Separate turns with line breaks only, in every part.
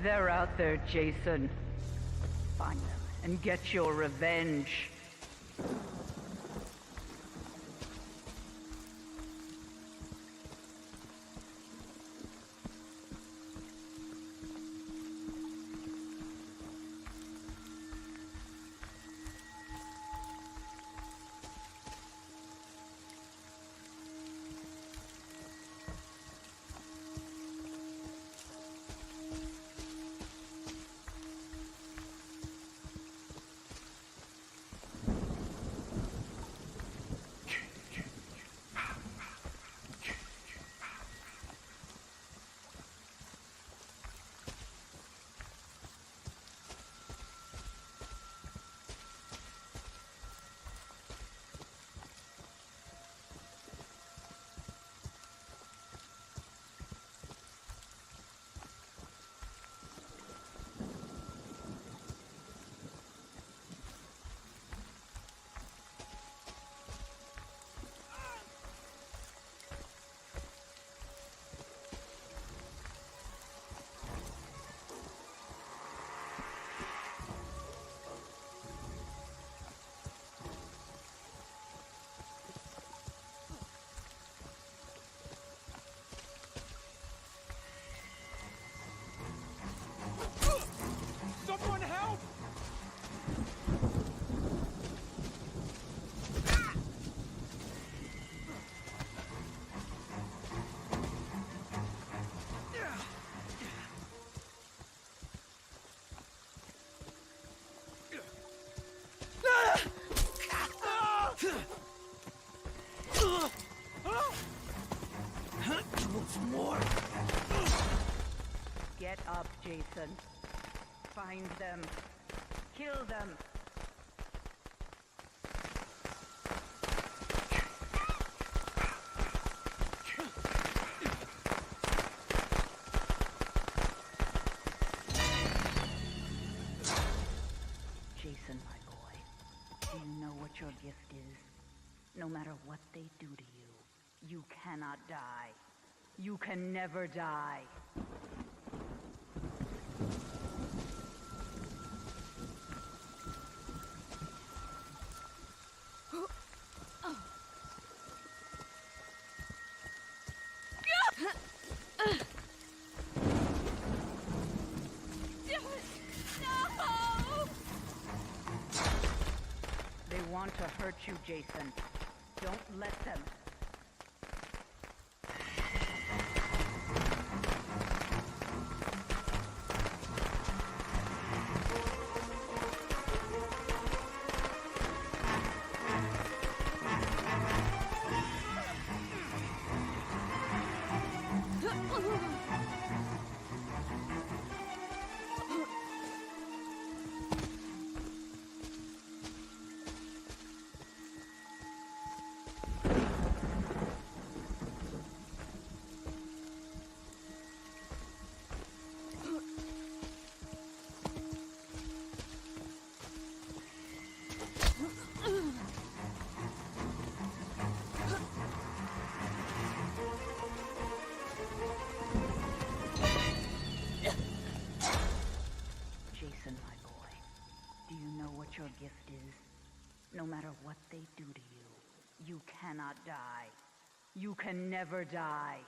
They're out there, Jason. Find them and get your revenge.
Someone help! More.
Get up, Jason. Find them. Kill them. Jason, my boy, do you know what your gift is? No matter what they do to you, you cannot die. You can never die. They want to hurt you, Jason. Don't let them. Jason, my boy, do you know what your gift is? No matter what they do to you, you cannot die. You can never die.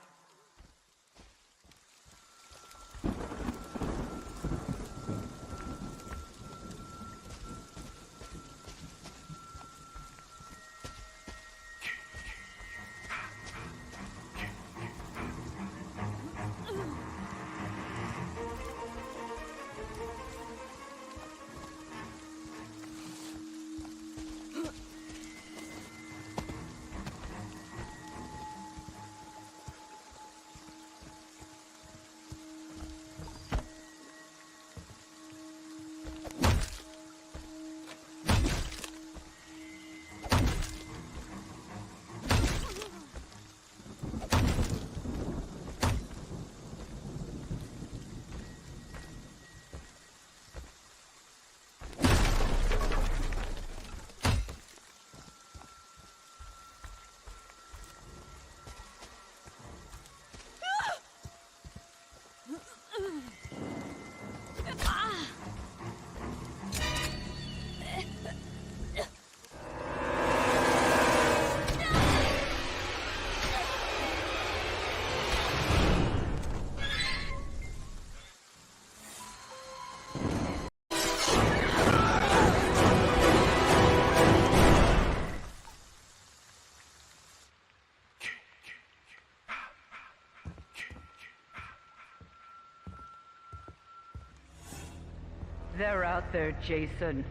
out there, Jason.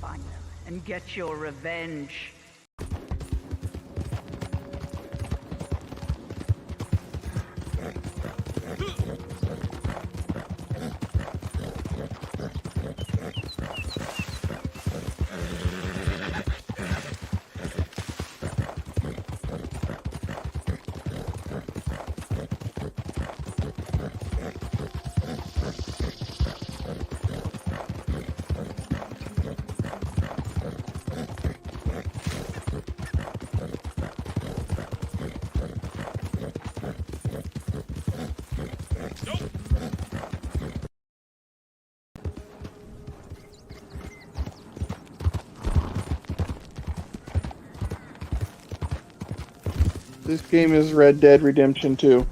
Find them and get your revenge.
This game is Red Dead Redemption 2.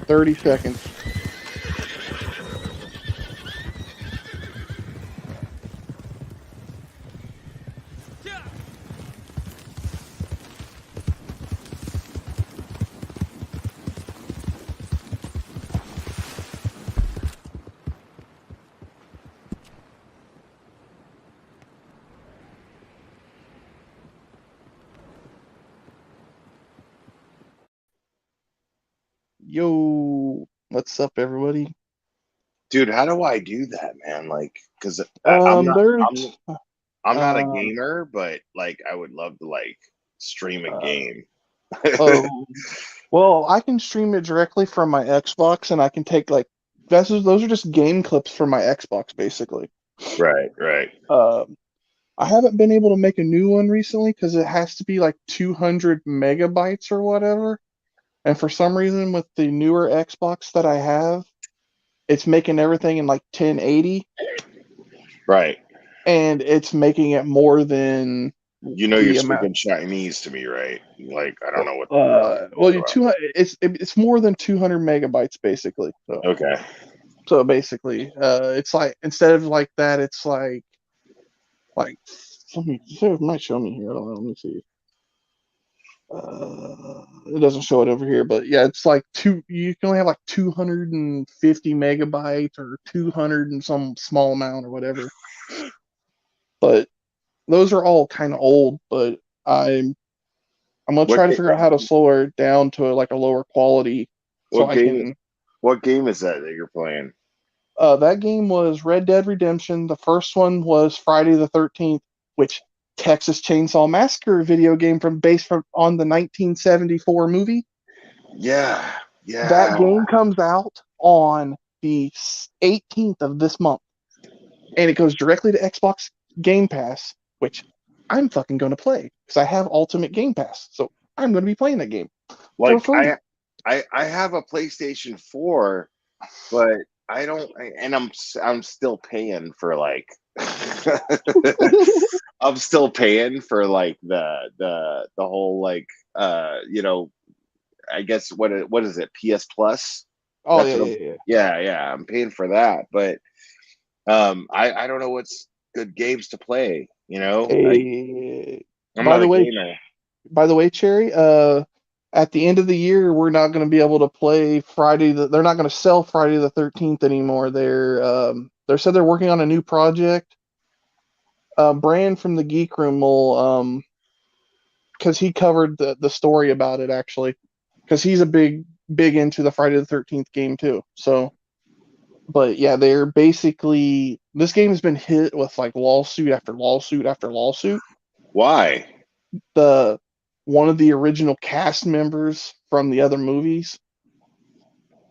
"30 seconds. Yo, what's up, everybody?
Dude, how do I do that, man? Like, because I'm not, I'm,
There's
I'm not a
um
gamer, but like, I would love to like stream a
uh
game.
oh well, I can stream it directly from my Xbox, and I can take like those are just game clips from my Xbox, basically.
Right, right.
Um, I haven't been able to make a new one recently because it has to be like 200 megabytes or whatever. And for some reason, with the newer Xbox that I have, it's making everything in like 1080,
Right.
and it's making it more than
You know, you're
the amount.
speaking Chinese to me, right? Like, I don't know what you're
Well,
talking
you
about.
200, it's more than 200 megabytes basically.
Okay.
So basically, it's like instead of like that, it's like let me it might show me here. I don't know. Let me see. It doesn't show it over here, but yeah, it's like you can only have like 250 megabytes or 200 and some small amount or whatever. But those are all kind of old, but I'm gonna
What
try to
ga-
figure out how to slow it down to like a lower quality so
what
I
game
can.
what game is that you're playing?
That game was Red Dead Redemption. The first one was Friday the 13th, which Texas Chainsaw Massacre video game based on the 1974 movie.
Yeah,
That
yeah.
game comes out on the 18th of this month, and it goes directly to Xbox Game Pass, which I'm fucking going to play because I have Ultimate Game Pass. So I'm going to be playing that game for
Like,
free.
I have a PlayStation 4, but I don't, and I'm still paying for like, I'm still paying for like the whole like I guess what is it, PS Plus?
Oh
That's
yeah,
what
yeah, yeah.
yeah, I'm paying for that, but I don't know what's good games to play. Like,
Hey,
I'm
by
not
the
a
way,
gamer.
Cherry, at the end of the year, we're not going to be able to play they're not going to sell Friday the 13th anymore. They said they're working on a new project. Brand from the Geek Room will, because he covered the story about it actually, because he's a big into the Friday the 13th game too. So, but yeah, they're basically, this game has been hit with like lawsuit after lawsuit after lawsuit.
Why?
One of the original cast members from the other movies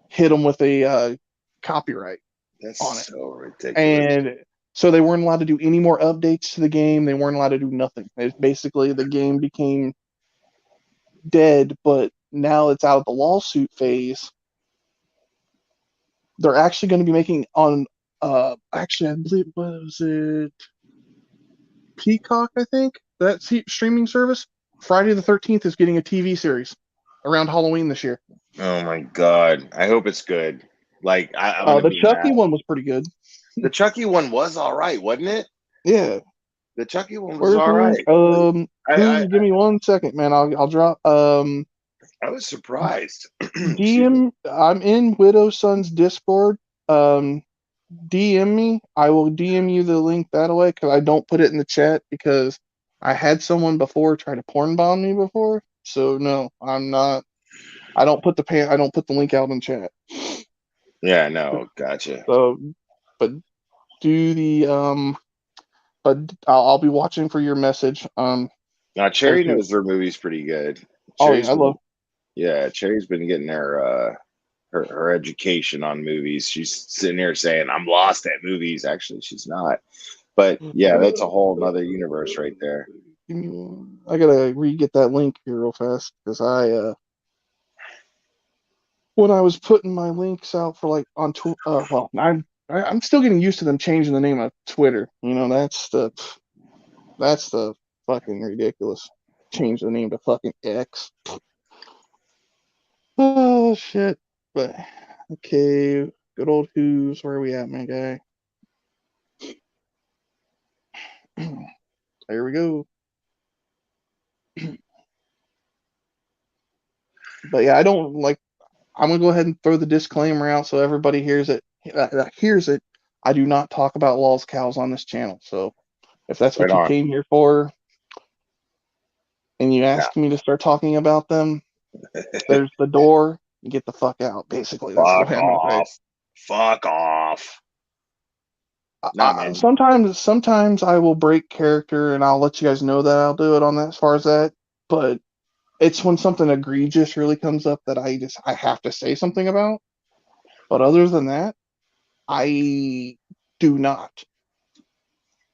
hit them with a copyright
That's
on it.
so ridiculous.
And so they weren't allowed to do any more updates to the game. They weren't allowed to do nothing. It's basically, the game became dead, but now it's out of the lawsuit phase. They're actually going to be making on, actually, I believe, was it Peacock, I think? That streaming service? Friday the 13th is getting a TV series around Halloween this year.
Oh my god! I hope it's good. Like I'm gonna
The
be
Chucky
mad.
one was pretty good.
The Chucky one was all right, wasn't it?
Yeah.
The Chucky one was all
Where's
right.
give me 1 second, man. I'll drop.
I was surprised.
DM. I'm in Widow's Son's Discord. DM me. I will DM you the link that way, because I don't put it in the chat, because I had someone before try to porn bomb me before. So no, I'm not. I don't put the link out in chat.
Yeah, no, gotcha.
So, but do the but I'll be watching for your message.
Now Cherry knows their movie's pretty good.
Cherry's, oh yeah,
Cherry's been getting her education on movies. She's sitting here saying, "I'm lost at movies." Actually, she's not. But yeah, that's a whole other universe right there.
I gotta re-get that link here real fast, because when I was putting my links out for like on Twitter, well, I'm still getting used to them changing the name of Twitter. You know, that's the fucking ridiculous. Change the name to fucking X. Oh shit. But okay, good old Who's. Where are we at, my guy? There we go. But yeah, I'm gonna go ahead and throw the disclaimer out so everybody hears it. I do not talk about Law's cows on this channel. So if that's what you came here for, and you ask me to start talking about them, there's the door. You get the fuck out. Basically, that's
Fuck off. Fuck off.
Nah, man. Sometimes I will break character, and I'll let you guys know that I'll do it on that, as far as that. But it's when something egregious really comes up that I have to say something about. But other than that, I do not.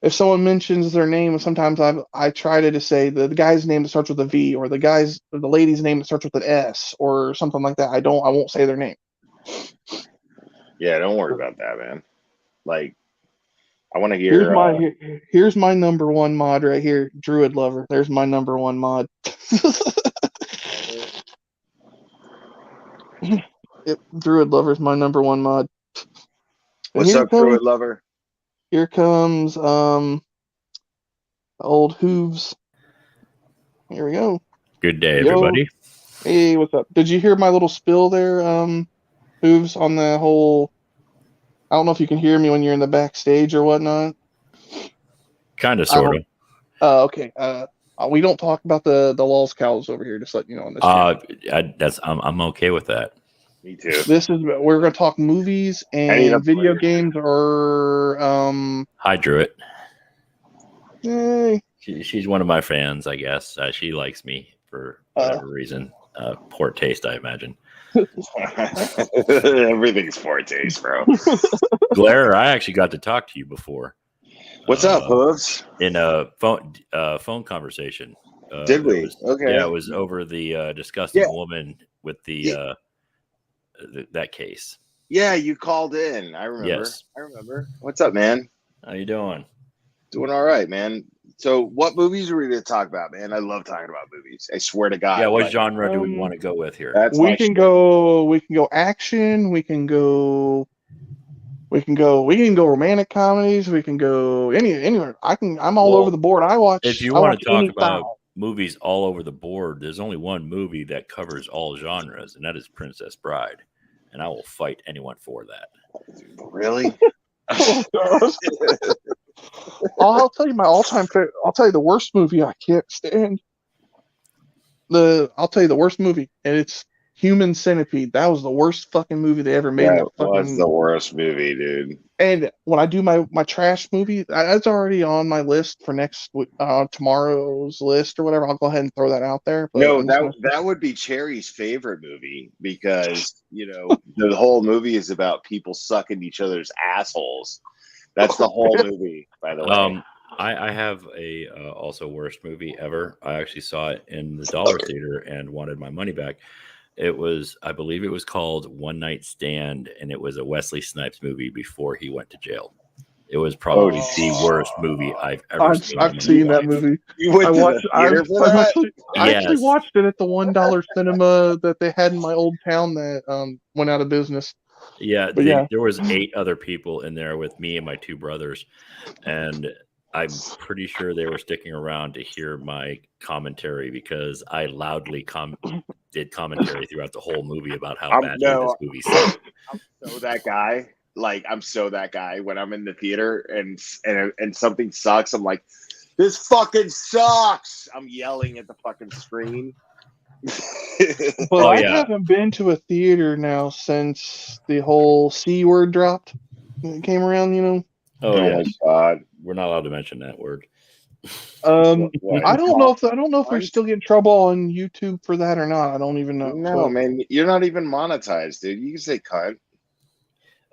If someone mentions their name, sometimes I try to just say the guy's name that starts with a V, or the lady's name that starts with an S, or something like that. I won't say their name.
Yeah, don't worry about that, man. Like, I want to hear.
Here's my number one mod right here, Druid Lover. There's my number one mod. Yep, Druid Lover's my number one mod.
What's up, Druid Lover?
Here comes old Hooves. Here we go.
Good day, everybody.
Hey, what's up? Did you hear my little spill there, Hooves, on the whole? I don't know if you can hear me when you're in the backstage or whatnot.
Kind of, sort of.
Okay. We don't talk about the Lulz cows over here. Just let you know on this.
I'm okay with that.
Me too.
We're going to talk movies and video games, or
Hi, Druid.
Hey.
She's one of my fans, I guess. She likes me for whatever reason. Poor taste, I imagine.
Everything's poor taste, bro.
Blair, I actually got to talk to you before.
What's up, Hooves?
In a phone conversation.
Did we? Okay.
Yeah, it was over the disgusting woman with the that case.
Yeah, you called in. I remember.
Yes.
I remember. What's up, man?
How you doing?
Doing all right, man. So what movies are we going to talk about, man? I love talking about movies. I swear to God.
Yeah, what genre do we want to go with here?
We can go action. We can go romantic comedies. We can go anywhere. I'm all over the board.
If you want to talk about movies all over the board. There's only one movie that covers all genres, and that is Princess Bride. And I will fight anyone for that.
Really?
Oh, gosh. I'll tell you my all-time favorite. I'll tell you the worst movie I can't stand. I'll tell you the worst movie, and it's Human Centipede. That was the worst fucking movie they ever made.
That was the worst movie, dude.
And when I do my trash movie, it's already on my list for tomorrow's list or whatever. I'll go ahead and throw that out there. But
No, that would be Cherry's favorite movie because the whole movie is about people sucking each other's assholes. That's the whole movie, by the way.
I have a also worst movie ever. I actually saw it in the Dollar Theater and wanted my money back. I believe it was called One Night Stand, and it was a Wesley Snipes movie before he went to jail. It was probably the worst movie I've ever seen.
I've seen that movie.
You went to the theater for that?
I actually watched it at the $1 cinema that they had in my old town that went out of business.
Yeah, there was 8 other people in there with me and my 2 brothers, and I'm pretty sure they were sticking around to hear my commentary because I loudly did commentary throughout the whole movie about how bad this movie sucked.
I'm so that guy. Like, I'm so that guy when I'm in the theater and something sucks. I'm like, this fucking sucks. I'm yelling at the fucking screen.
Well, I haven't been to a theater now since the whole C word dropped. It came around,
Oh
my God.
We're not allowed to mention that word.
I don't know if we still get in trouble on YouTube for that or not. I don't even know.
No, man, you're not even monetized, dude. You can say cunt.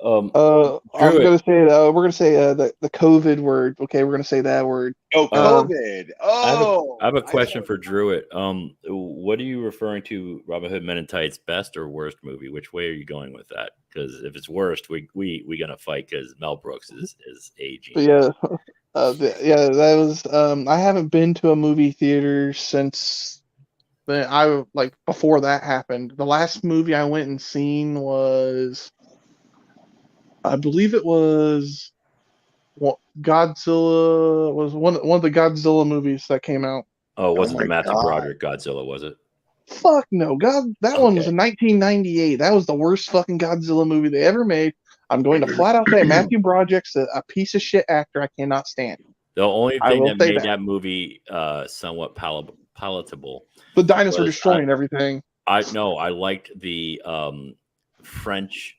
I'm gonna say we're gonna say the COVID word. Okay, we're gonna say that word.
Oh, COVID.
I have a question for Druitt. What are you referring to? Robin Hood Men in Tights, best or worst movie? Which way are you going with that? Because if it's worst, we gonna fight because Mel Brooks is aging.
But that was. I haven't been to a movie theater since before that happened. The last movie I went and seen was, I believe it was Godzilla. Was one of the Godzilla movies that came out.
Oh, wasn't the Matthew Broderick Godzilla, was it?
Fuck no, that one was in 1998. That was the worst fucking Godzilla movie they ever made. I'm going to flat out say Matthew Broderick's a piece of shit actor I cannot stand.
The only thing that made that movie somewhat palatable.
The dinosaur destroying everything.
I liked the French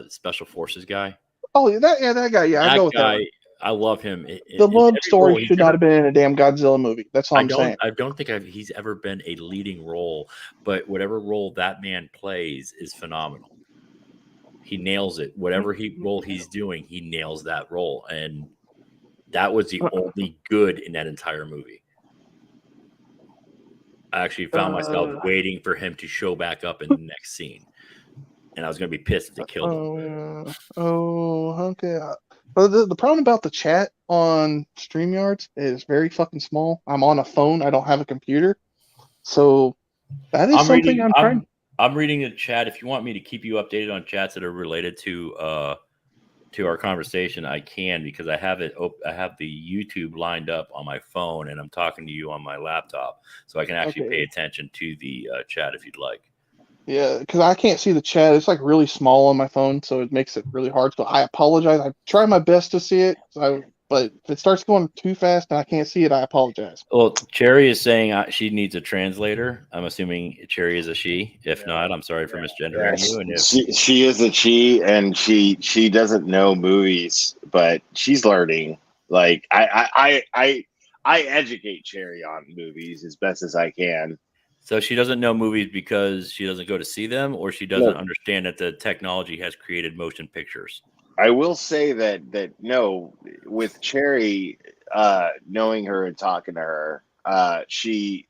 special forces guy.
Oh, that guy. Yeah, I go with that.
I love him.
The love story should not have been in a damn Godzilla movie. That's all I'm saying.
I don't think he's ever been a leading role, but whatever role that man plays is phenomenal. He nails it. Whatever role he's doing, he nails that role, and that was the only good in that entire movie. I actually found myself waiting for him to show back up in the next scene, and I was going to be pissed if they killed him.
Okay. The problem about the chat on StreamYards is very fucking small. I'm on a phone. I don't have a computer, so that is something I'm trying.
I'm reading the chat. If you want me to keep you updated on chats that are related to our conversation, I can, because I have it. I have the YouTube lined up on my phone, and I'm talking to you on my laptop, so I can actually pay attention to the chat if you'd like.
Yeah, because I can't see the chat. It's like really small on my phone, so it makes it really hard. So I apologize. I try my best to see it, but if it starts going too fast and I can't see it, I apologize.
Well, Cherry is saying she needs a translator. I'm assuming Cherry is a she. If not, I'm sorry for misgendering you. And
she is a she, and she doesn't know movies, but she's learning. Like I educate Cherry on movies as best as I can.
So she doesn't know movies because she doesn't go to see them, or she doesn't understand that the technology has created motion pictures.
I will say that no, with Cherry, knowing her and talking to her, she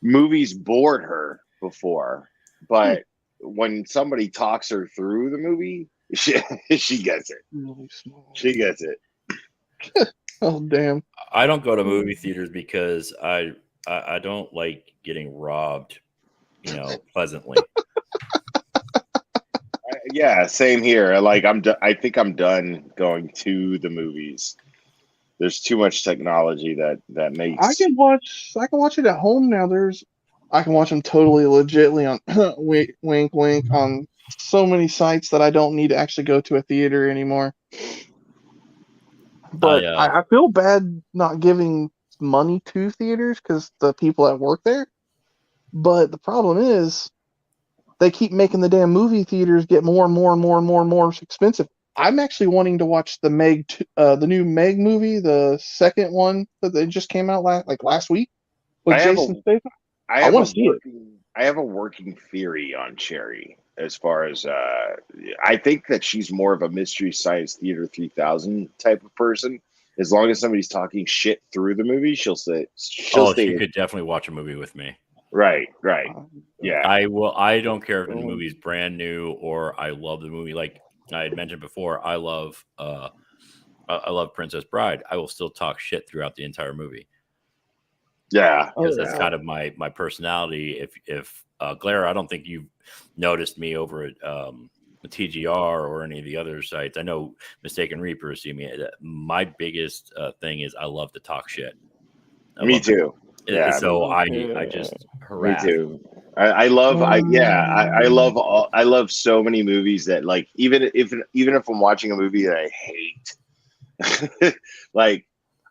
movies bored her before, but when somebody talks her through the movie, she gets it. Really small. She gets it.
Oh damn!
I don't go to movie theaters because I don't like getting robbed, pleasantly. Yeah,
same here. Like I think I'm done going to the movies. There's too much technology that
I
makes.
can watch it at home now. I can watch them totally legitly on wink, wink, wink on so many sites that I don't need to actually go to a theater anymore. But I feel bad not giving money to theaters because the people that work there. But the problem is they keep making the damn movie theaters get more and more and more and more and more expensive. I'm actually wanting to watch the new Meg movie, the second one that they just came out last week with Jason Statham. I want to see it.
I have a working theory on Cherry as far as I think that she's more of a Mystery Science Theater 3000 type of person. As long as somebody's talking shit through the movie, she'll stay.
She could definitely watch a movie with me.
Right. Yeah.
I will. I don't care if the movie's brand new or I love the movie. Like I had mentioned before, I love Princess Bride. I will still talk shit throughout the entire movie.
Yeah,
because that's kind of my personality. If Glare, I don't think you've noticed me over at TGR or any of the other sites. I know Mistaken Reapers see me. My biggest thing is I love to talk shit.
Me too.
Yeah. So I just harass.
Me too. I love so many movies that, like, even if I'm watching a movie that I hate, like,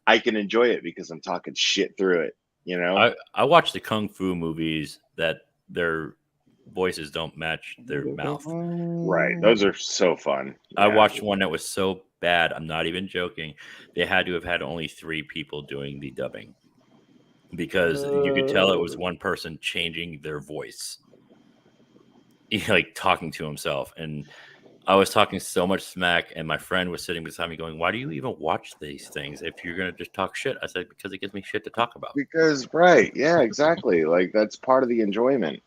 I can enjoy it because I'm talking shit through it. You know,
I watch the kung fu movies that their voices don't match their mouth.
Right. Those are so fun.
I watched one that was so bad. I'm not even joking. They had to have had only 3 people doing the dubbing because you could tell it was one person changing their voice, like talking to himself. And I was talking so much smack, and my friend was sitting beside me going, "Why do you even watch these things if you're going to just talk shit?" I said, "Because it gives me shit to talk about."
Because, right. Yeah, exactly. Like, that's part of the enjoyment.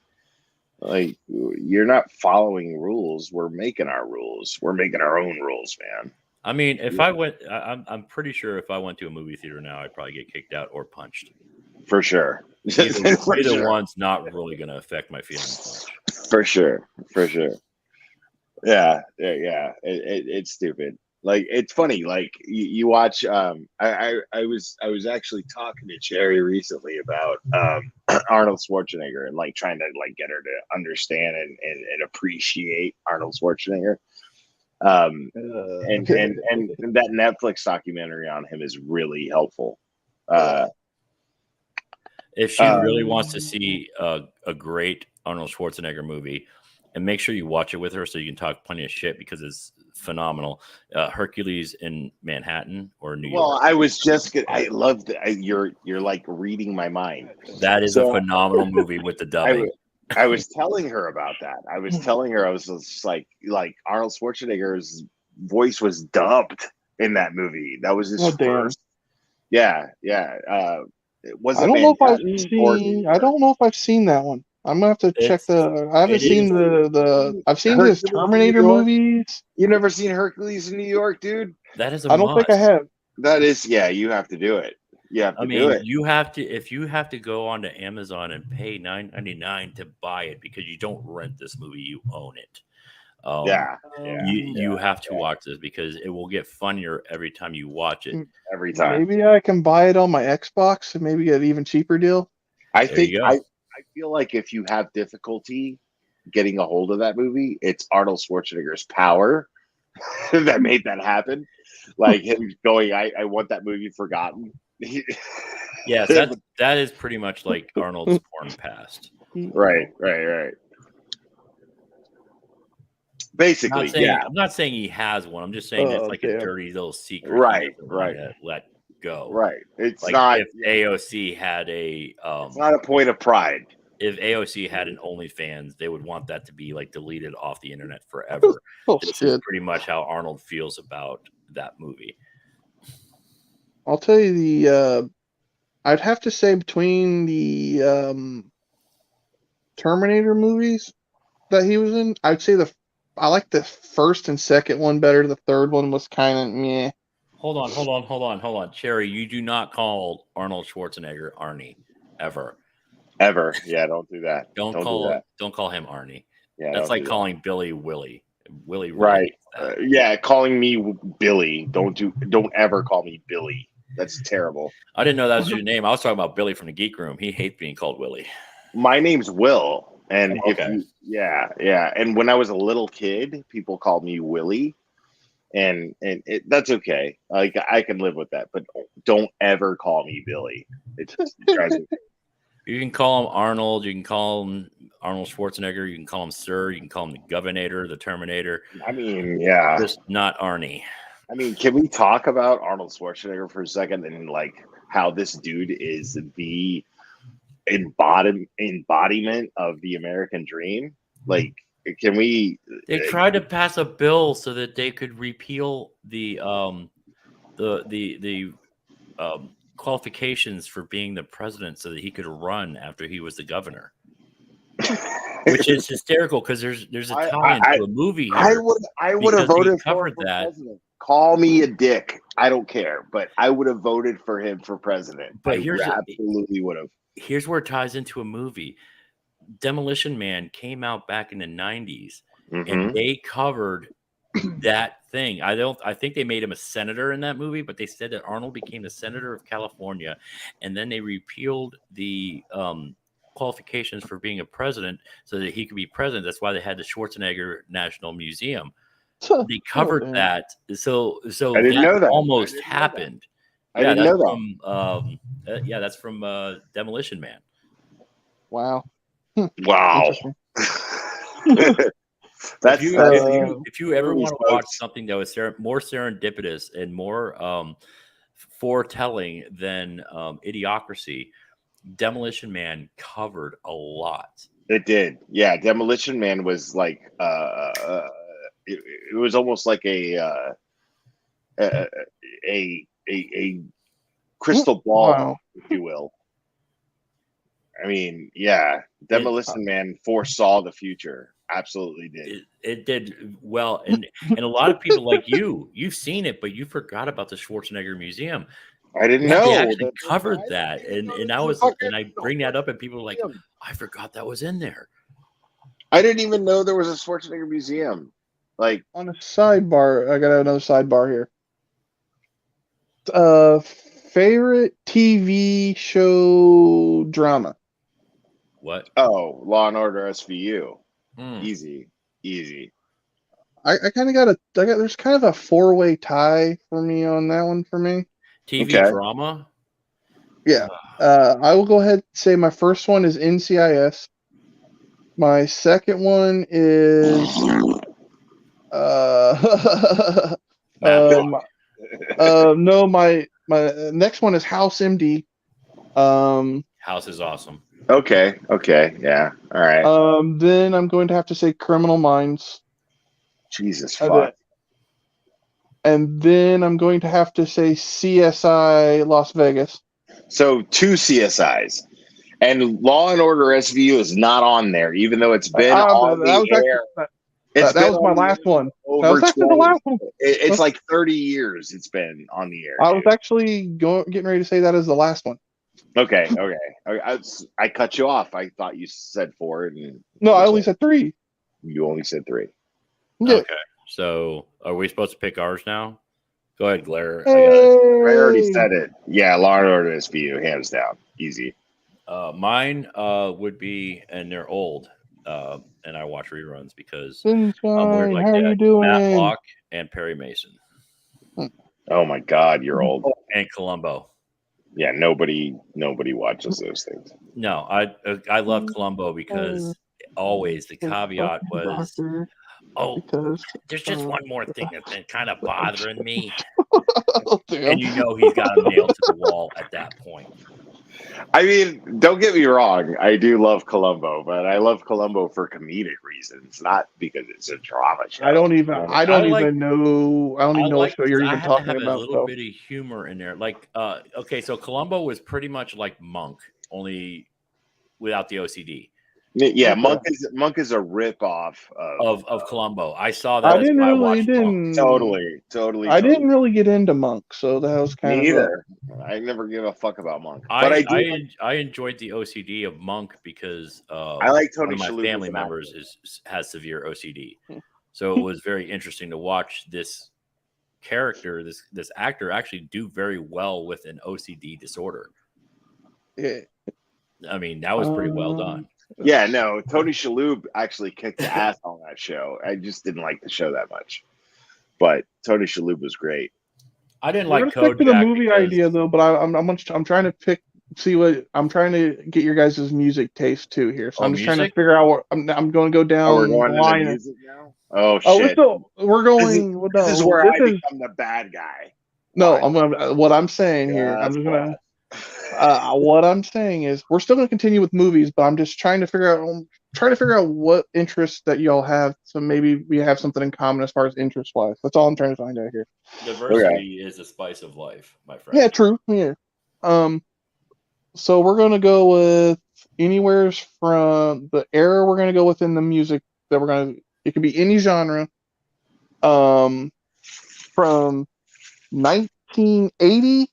Like, you're not following rules. We're making our rules. We're making our own rules, man.
I mean, if I went, I'm pretty sure if I went to a movie theater now, I'd probably get kicked out or punched.
For sure.
Either one's not really going to affect my feelings much.
For sure. Yeah. It's stupid. Like, it's funny. Like, you watch. I was actually talking to Cherry recently about Arnold Schwarzenegger and, like, trying to, like, get her to understand and appreciate Arnold Schwarzenegger. And that Netflix documentary on him is really helpful.
If she really wants to see a great Arnold Schwarzenegger movie, and make sure you watch it with her so you can talk plenty of shit because it's phenomenal. Hercules in Manhattan or New York.
Well, I was just good. I love that. You're like reading my mind.
That is a phenomenal movie with the dubbing.
I was telling her about that. I was telling her, I was just like Arnold Schwarzenegger's voice was dubbed in that movie. That was his first. Yeah. Was
I don't know if I've seen that one. I'm gonna have to check I haven't seen the. I've seen his Terminator movies.
You never seen Hercules in New York, dude?
That is
I don't think I have.
That is, yeah. You have to do it. You have to do it.
You have to. If you have to go onto Amazon and pay $9.99 to buy it because you don't rent this movie, you own it. You have to watch this because it will get funnier every time you watch it.
Every time.
Maybe I can buy it on my Xbox and maybe get an even cheaper deal.
I feel like if you have difficulty getting a hold of that movie, it's Arnold Schwarzenegger's power that made that happen. Like him going, I want that movie forgotten.
Yes, that is pretty much like Arnold's porn past.
Right. Basically,
I'm not saying he has one. I'm just saying it's like a dirty little secret.
Right.
Let go.
Right. It's
like
not.
If AOC had a.
It's not a point of pride.
If AOC had an OnlyFans, they would want that to be like deleted off the internet forever. This is pretty much how Arnold feels about that movie.
I'll tell you I'd have to say between the Terminator movies that he was in, I'd say I like the first and second one better. The third one was kind of meh.
Hold on. Cherry, you do not call Arnold Schwarzenegger Arnie ever.
Ever. Yeah, don't do that.
Don't call him Arnie.
Yeah,
that's like calling Billy Willie. Willie
right. Calling me Billy. Don't ever call me Billy. That's terrible.
I didn't know that was your name. I was talking about Billy from the Geek Room. He hates being called Willie.
My name's Will, and
Oh, okay.
yeah. And when I was a little kid, people called me Willie, and that's okay. Like I can live with that, but don't ever call me Billy. It drives me.
You can call him Arnold. You can call him Arnold Schwarzenegger. You can call him Sir. You can call him the Governator, the Terminator.
I mean, yeah.
Just not Arnie.
I mean, can we talk about Arnold Schwarzenegger for a second and like how this dude is the embodiment of the American dream? Like, can we?
They tried to pass a bill so that they could repeal the qualifications for being the president, so that he could run after he was the governor. Which is hysterical because there's a tie into a movie here.
I would have voted for
that.
president. Call me a dick. I don't care, but I would have voted for him for president.
But
absolutely would have.
Here's where it ties into a movie. Demolition Man came out back in the 90s, and they covered that thing. I think they made him a senator in that movie, but they said that Arnold became the senator of California, and then they repealed the qualifications for being a president so that he could be president. That's why they had the Schwarzenegger National Museum. They covered that, so
I didn't know that
almost happened.
I didn't know
that. That's from Demolition Man.
Wow.
Wow.
If you ever want to watch something that was more serendipitous and more foretelling than Idiocracy, Demolition Man covered a lot.
It did. Yeah, Demolition Man was like it was almost like a crystal ball, if you will. I mean, yeah, Demolition Man foresaw the future. Absolutely did.
It did well, and a lot of people like you've seen it, but you forgot about the Schwarzenegger Museum.
I didn't know
they actually covered that, and I bring that up, and people are like, I forgot that was in there.
I didn't even know there was a Schwarzenegger Museum. Like,
on a sidebar, I got another sidebar here. Favorite TV show drama?
What?
Oh, Law and Order SVU. Easy.
I kind of got there's kind of a 4-way tie for me on that one for me.
TV drama?
Yeah. I will go ahead and say my first one is NCIS. My second one is no, my next one is House MD.
House is awesome.
Okay, yeah, all right.
Then I'm going to have to say Criminal Minds.
Jesus fuck.
And then I'm going to have to say CSI Las Vegas.
So 2 CSIs. And Law and Order SVU is not on there, even though it's been on the air. That was my last one. That was actually the last one. It's like 30 years it's been on the air.
I was actually getting ready to say that as the last one.
Okay. I cut you off. I thought you said 4.
No, I only said 3.
You only said 3.
Yeah.
Okay. So are we supposed to pick ours now? Go ahead, Blair.
Hey.
I already said it. Yeah, Law and Order SVU, hands down. Easy.
Mine would be, and they're old, and I watch reruns because
I'm weird like
how
that.
Are you doing? Matlock and Perry Mason.
Oh my God, you're old.
And Columbo.
Yeah, nobody watches those things.
No, I love Columbo because always the caveat was, there's just one more thing that's been kind of bothering me. And you know he's got him nailed to the wall at that point.
I mean, don't get me wrong. I do love Columbo, but I love Columbo for comedic reasons, not because it's a drama show.
I don't even know what show you're even talking about.
A little bit of humor in there. Like, okay, so Columbo was pretty much like Monk, only without the OCD.
Yeah, Monk is a ripoff
of Columbo. I saw that.
Totally.
I didn't really get into Monk, so that was kind
Me
of
either. I never give a fuck about Monk.
I enjoyed the OCD of Monk because
I like Tony
one of my
Shalhoub
family members has severe OCD, so it was very interesting to watch this character, this actor, actually do very well with an OCD disorder.
Yeah.
I mean, that was pretty well done.
Yeah, no, Tony Shalhoub actually kicked ass on that show. I just didn't like the show that much, but Tony Shalhoub was great.
I didn't
We're
like
gonna stick to the
Kojak
movie
because
idea though, but I'm trying to I'm trying to get your guys' music taste too here. So I'm just trying to
music.
figure out what I'm going to go down
Oh, we're going
the
into
line.
music now. Oh
Oh,
shit!
we're going.
This is
no,
where
this
I
is
become the bad guy.
no.
Watch.
What I'm saying here. I'm
Yes,
just gonna.
boss.
What I'm saying is we're still gonna continue with movies, but I'm just trying to figure out what interests that y'all have, so maybe we have something in common as far as interest wise. That's all I'm trying to find out here.
Diversity is the spice of life, my friend.
Yeah, true. Yeah. So we're gonna go with anywhere's from the era we're gonna go within the music that we're gonna. It could be any genre. From 1980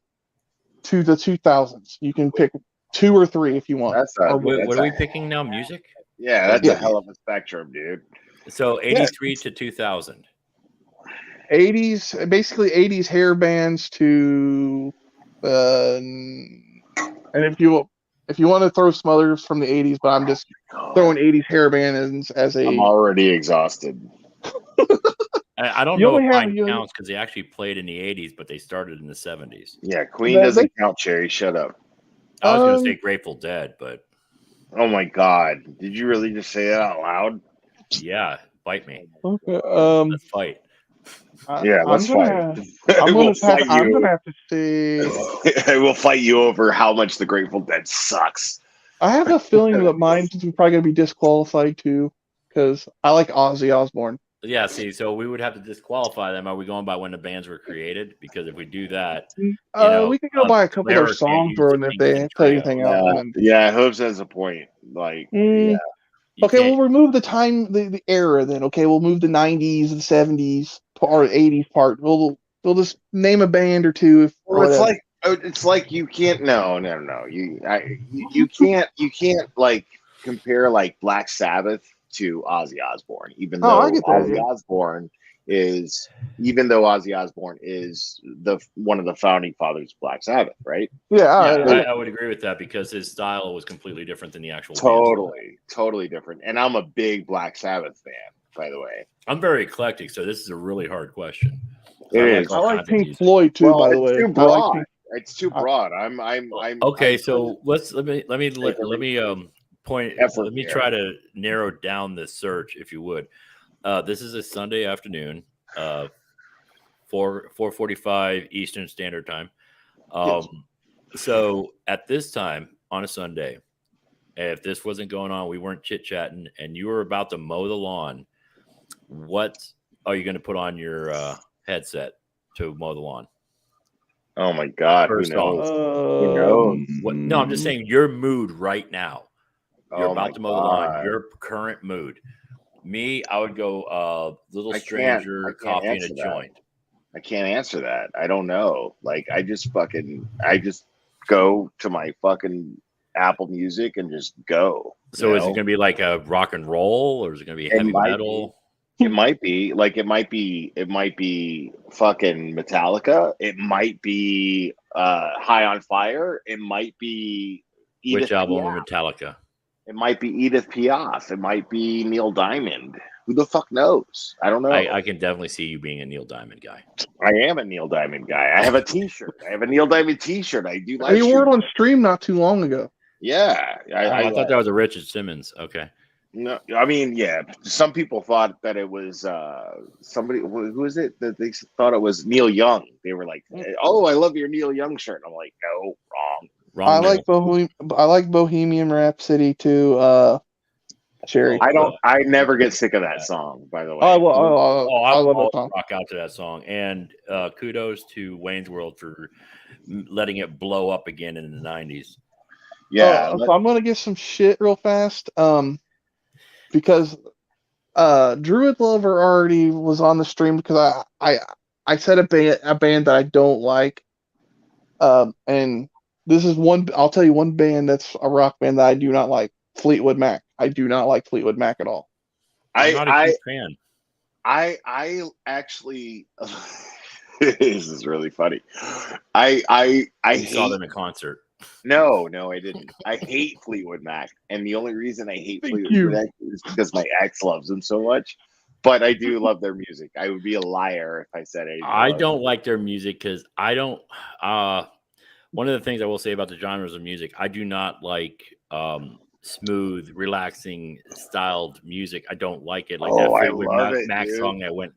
to the 2000s. You can pick 2 or 3 if you want.
What are we picking now? Music?
Yeah, that's a hell of a spectrum, dude.
So 83 to 2000.
80s, basically 80s hair bands to, and if you want to throw some others from the 80s, but I'm just throwing 80s hair bands as a.
I'm already exhausted.
I don't know if mine counts because they actually played in the 80s, but they started in the 70s.
Yeah, Queen doesn't count, Cherry. Shut up.
I was going to say Grateful Dead, but.
Oh my God. Did you really just say that out loud?
Yeah, bite me.
Okay.
Let's fight.
Yeah, let's fight.
I'm gonna have to say.
I will fight you over how much the Grateful Dead sucks.
I have a feeling that mine's probably gonna be disqualified too, because I like Ozzy Osbourne.
Yeah, see, so we would have to disqualify them. Are we going by when the bands were created? Because if we do that,
we can go by a couple of their songs, or if they play anything else.
Yeah, Hobbs has a point. Like, yeah.
Okay, we'll remove the time, the era. Then, okay, we'll move the 90s, the 70s, or 80s part. We'll just name a band or two.
It's like you can't. No. You can't like compare like Black Sabbath to Ozzy Osbourne, even though Ozzy Osbourne is one of the founding fathers of Black Sabbath, right?
Yeah,
I would agree with that because his style was completely different than the actual
totally different. And I'm a big Black Sabbath fan, by the way.
I'm very eclectic, so this is a really hard question.
I like Pink Floyd too, by the way.
Too broad. It's too broad. I'm
okay. So let me point. Let me try to narrow down this search, if you would. This is a Sunday afternoon, 4:45 Eastern Standard Time. So at this time on a Sunday, if this wasn't going on, we weren't chit chatting, and you were about to mow the lawn, what are you going to put on your headset to mow the lawn?
Oh my God! Who knows? Who knows?
No, I'm just saying your mood right now. You're about to mow the lawn. Your current mood. Me, I would go Little Stranger, coffee and a joint.
I can't answer that. I don't know. Like I just go to my fucking Apple Music and just go.
So is it going to be like a rock and roll, or is it going to be heavy metal?
It might be fucking Metallica. It might be High on Fire. It might be
Which album of Metallica?
It might be Edith Piaf. It might be Neil Diamond. Who the fuck knows? I don't know.
I can definitely see you being a Neil Diamond guy.
I am a Neil Diamond guy. I have a T-shirt. I have a Neil Diamond T-shirt. I do.
You wore it on stream not too long ago.
Yeah,
I thought that was a Richard Simmons. Okay.
No, I mean, yeah. Some people thought that it was somebody. Who is it? That they thought it was Neil Young. They were like, "Oh, I love your Neil Young shirt." I'm like, "No, wrong."
I like Bohemian Rhapsody too. Cherry.
I never get sick of that song. By the way.
I love that song.
Rock out to that song, and kudos to Wayne's World for letting it blow up again in the '90s.
Yeah.
So I'm gonna get some shit real fast. Because Druid Lover already was on the stream because I said a band that I don't like. And this is one. I'll tell you one band that's a rock band that I do not like. Fleetwood Mac. I do not like Fleetwood Mac at all.
I'm not a huge fan.
I actually This is really funny. I
You saw
hate.
them in concert.
No, I didn't. I hate Fleetwood Mac, and the only reason I hate
Thank
Fleetwood
you.
Mac is because my ex loves them so much. But I do love their music. I would be a liar if I said I didn't
I
love
don't like their music because I don't. One of the things I will say about the genres of music, I do not like smooth, relaxing, styled music. I don't like it. Like that
Oh, I
Fleetwood
love it,
Mac
dude.
song that went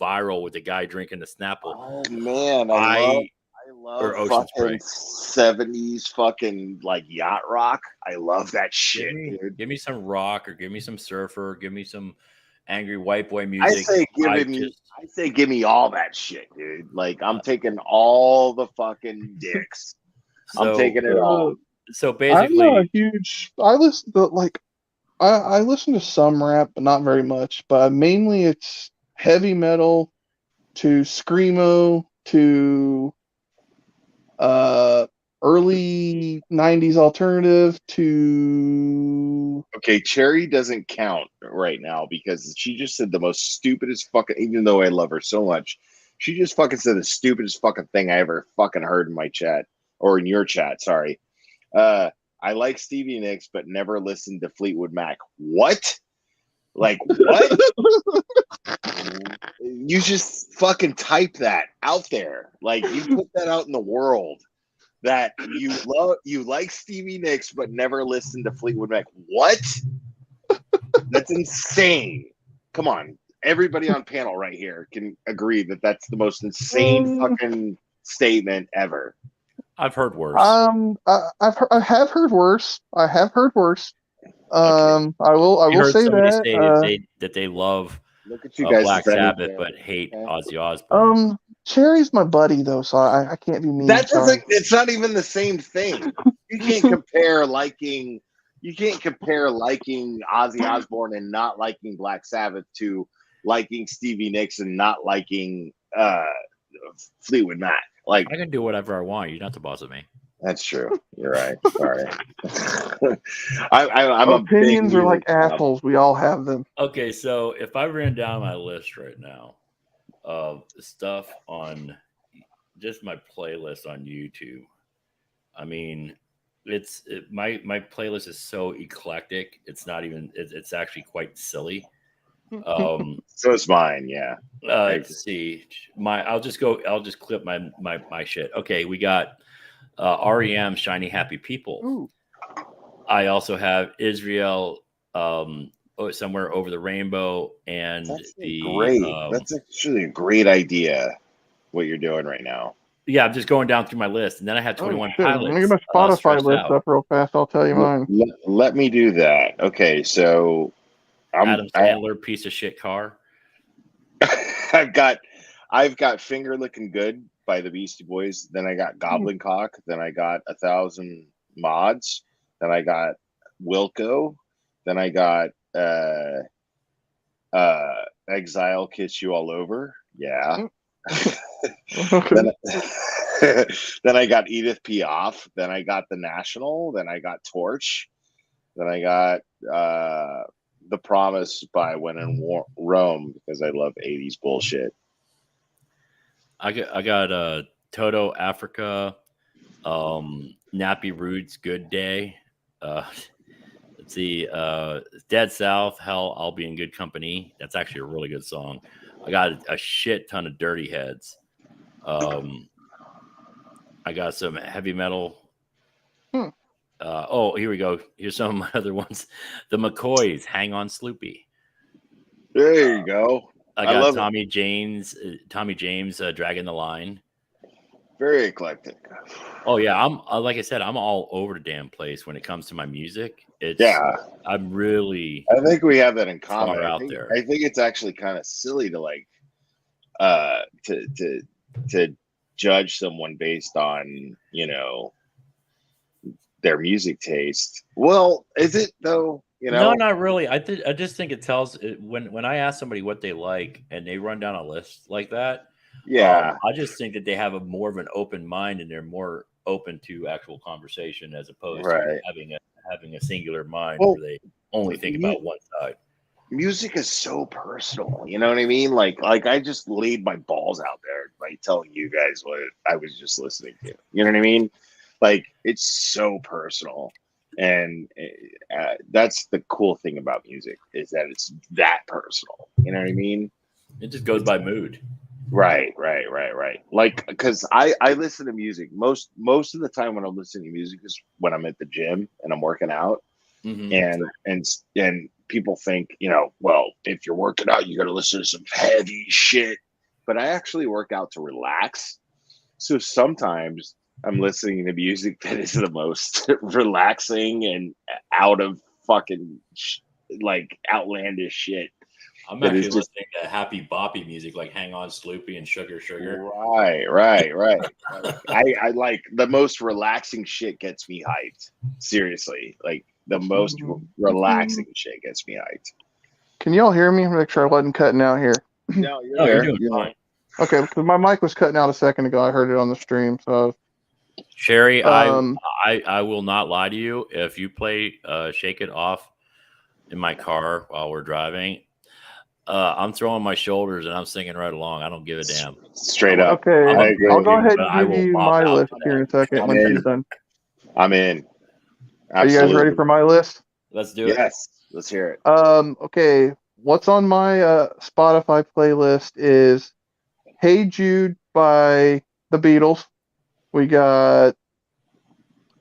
viral with the guy drinking the Snapple.
Oh man, I love
or Ocean
fucking
Spray.
70s fucking like yacht rock. I love that shit, dude.
Give me some rock, or give me some surfer, or give me some angry white boy
I
music.
say give me all that shit, dude. Like I'm taking all the fucking dicks. I'm taking it all.
So
I'm
basically,
not a huge. I listen to I listen to some rap, but not very much. But mainly it's heavy metal to screamo to early '90s alternative to.
Okay, Cherry doesn't count right now because she just said the most stupidest fucking. Even though I love her so much, she just fucking said the stupidest fucking thing I ever fucking heard in my chat or in your chat. Sorry. I like Stevie Nicks, but never listened to Fleetwood Mac. What? Like what? You just fucking type that out there. Like you put that out in the world that you like Stevie Nicks, but never listened to Fleetwood Mac. What? That's insane. Come on. Everybody on panel right here can agree that that's the most insane fucking statement ever.
I've heard worse.
I have heard worse. I have heard worse.
Okay.
I will
heard
say
somebody
that.
say that they love
Look at you guys,
Black
defending
Sabbath,
Cherry.
but hate
Okay.
Ozzy Osbourne.
Cherry's my buddy though, so I can't be mean.
That
Sorry.
doesn't. It's not even the same thing. You can't compare liking. You can't compare liking Ozzy Osbourne and not liking Black Sabbath to liking Stevie Nicks and not liking Fleetwood Mac. Like
I can do whatever I want. You're not the boss of me.
that's true. You're right. Sorry. I'm
Opinions
a big
are like
music snob.
assholes. We all have them.
Okay, so if I ran down my list right now of stuff on just my playlist on YouTube, I mean, my playlist is so eclectic. It's not even. It's actually quite silly.
So is mine. Yeah.
Let's see. I'll just clip my shit. Okay, we got REM, Shiny Happy People.
Ooh.
I also have Israel, Somewhere Over the Rainbow, and
That's actually a great idea. What you're doing right now.
Yeah, I'm just going down through my list, and then I had 21 Pilots.
Let me get my Spotify list up real fast. I'll tell you mine.
Let me do that. Okay, so
Adam Sandler, piece of shit car.
I've got Finger Licking Good by the Beastie Boys. Then I got Goblin Cock. Then I got 1,000 Mods. Then I got Wilco. Then I got Exile Kiss You All Over. Yeah. then I got Edith Piaf. Then I got The National. Then I got Torch. Then I got The Promise by When in Rome because I love 80s bullshit.
I got Toto Africa, Nappy Roots, Good Day. Let's see, Dead South, Hell, I'll Be in Good Company. That's actually a really good song. I got a shit ton of Dirty Heads. I got some heavy metal. Here we go. Here's some of my other ones. The McCoys, Hang On Sloopy.
There you go.
I got Tommy James, Dragging the Line.
Very eclectic.
Oh yeah, I'm like I said, I'm all over the damn place when it comes to my music. I'm really.
I think we have that in common.
Out there.
I think it's actually kind of silly to like, to judge someone based on their music taste. Well, is it though?
No, not really. I just think it tells when I ask somebody what they like and they run down a list like that.
Yeah,
I just think that they have more of an open mind and they're more open to actual conversation as opposed to having a singular mind where they only think about one side.
music is so personal. You know what I mean? Like I just laid my balls out there by telling you guys what I was just listening to. You know what I mean? Like it's so personal, and that's the cool thing about music is that it's that personal. You know what I mean?
It just goes by mood.
Right. Like, because I listen to music most of the time when I'm listening to music is when I'm at the gym and I'm working out, and people think, well, if you're working out, you got to listen to some heavy shit. But I actually work out to relax. So sometimes I'm listening to music that is the most relaxing and out of fucking like outlandish shit.
I'm actually listening to happy boppy music like Hang On Sloopy and Sugar Sugar.
Right. I like the most relaxing shit gets me hyped. Seriously. Like the most relaxing shit gets me hyped.
Can y'all hear me? Make sure I wasn't cutting out here.
No, you're
doing fine.
Okay, because my mic was cutting out a second ago. I heard it on the stream. So
Sherry, I will not lie to you. If you play Shake It Off in my car while we're driving, I'm throwing my shoulders and I'm singing right along. I don't give a damn.
Straight up.
Okay,
I agree.
I'll go ahead
but
and give you my list here in a second
I'm
when
in.
she's done.
I'm in. Absolutely.
Are you guys ready for my list?
Let's do it.
Yes. Let's hear it.
Okay. What's on my Spotify playlist is Hey Jude by the Beatles. We got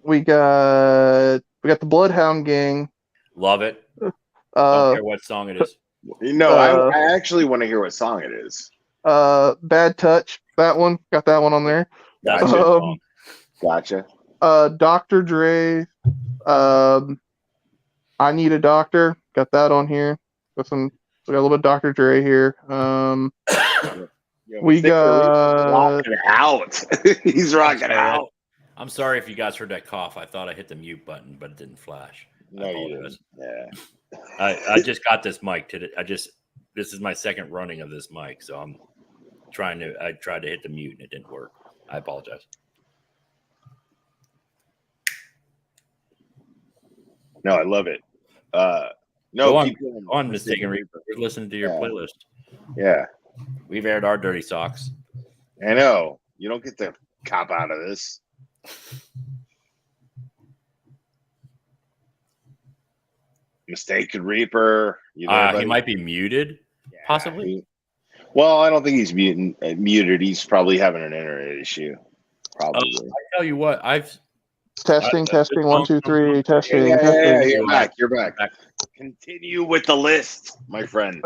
the Bloodhound Gang.
Love it. Don't care what song it is.
No, I actually want to hear what song it is.
Bad Touch. That one. Got that one on there.
That's a good song.
Gotcha.
Dr. Dre. I Need a Doctor. Got that on here. We got a little bit of Dr. Dre here. We got
rocking out. He's rocking out.
I'm sorry if you guys heard that cough. I thought I hit the mute button, but it didn't flash.
No, you didn't. Yeah.
I just got this mic today. This is my second running of this mic, so I tried to hit the mute and it didn't work. I apologize.
No, I love it.
Go on, Mistaken Reaper. We're listening to your playlist.
Yeah.
We've aired our dirty socks.
I know. You don't get to cop out of this. Mistaken Reaper.
He might be muted, possibly.
Well, I don't think he's muted. He's probably having an internet issue. Probably.
I tell you what,
testing. 1, 2, 3. Testing.
Yeah, you're back. Continue with the list, my friend.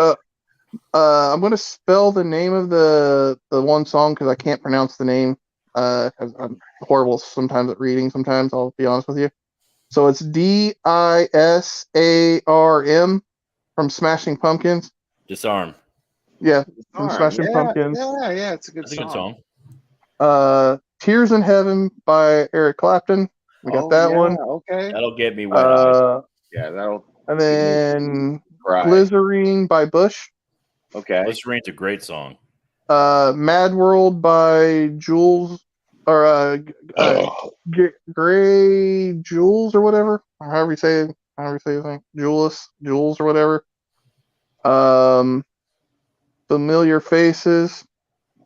I'm gonna spell the name of the one song because I can't pronounce the name. Because I'm horrible sometimes at reading. Sometimes I'll be honest with you. So it's DISARM from Smashing Pumpkins.
Disarm.
Yeah, from Smashing Pumpkins.
Yeah, it's a good song.
Tears in Heaven by Eric Clapton. We got that one.
Okay.
That'll get me wet eyes.
Yeah, that'll.
And then Glycerine by Bush.
Okay.
Glycerine's a great song.
Mad World by Jules, or Gray Jules or whatever, or however you say his name, Jules or whatever. Familiar Faces,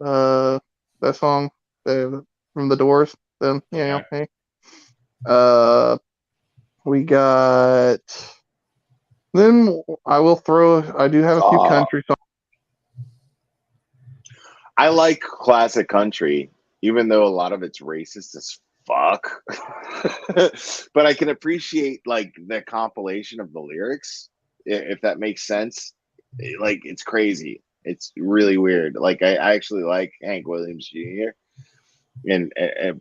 that song from the Doors. Then hey. We got. Then I do have a few country songs.
I like classic country, even though a lot of it's racist as fuck. But I can appreciate like the compilation of the lyrics, if that makes sense. Like it's crazy. It's really weird. Like I actually like Hank Williams Jr.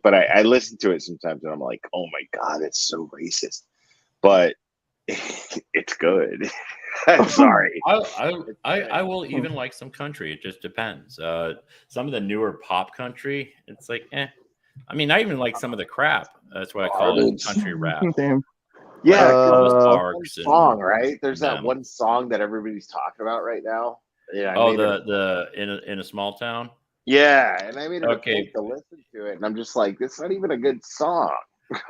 But I listen to it sometimes and I'm like, oh my God, it's so racist. But it's good. I'm sorry.
I will even like some country. It just depends. Some of the newer pop country, it's like, I mean, I even like some of the crap. That's why I call it country rap.
Damn.
Yeah,
one
song, right? There's that one song that everybody's talking about right now. Yeah.
The in a small town.
Yeah, and I made it to listen to it, and I'm just like, it's not even a good song.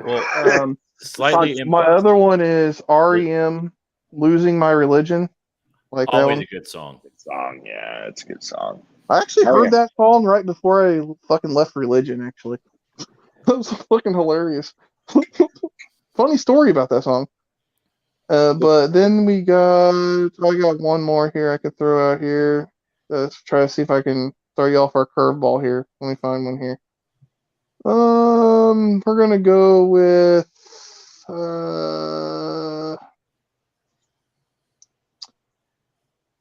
Well, slightly.
My other one is REM, Losing My Religion. Like that
Always
one.
a good song.
Good song. Yeah, it's a good song.
I actually
Oh,
heard
yeah.
that song right before I fucking left religion. Actually, that was fucking hilarious. Funny story about that song. But then I got one more here I could throw out here. Let's try to see if I can throw you off our curveball here. Let me find one here. We're gonna go with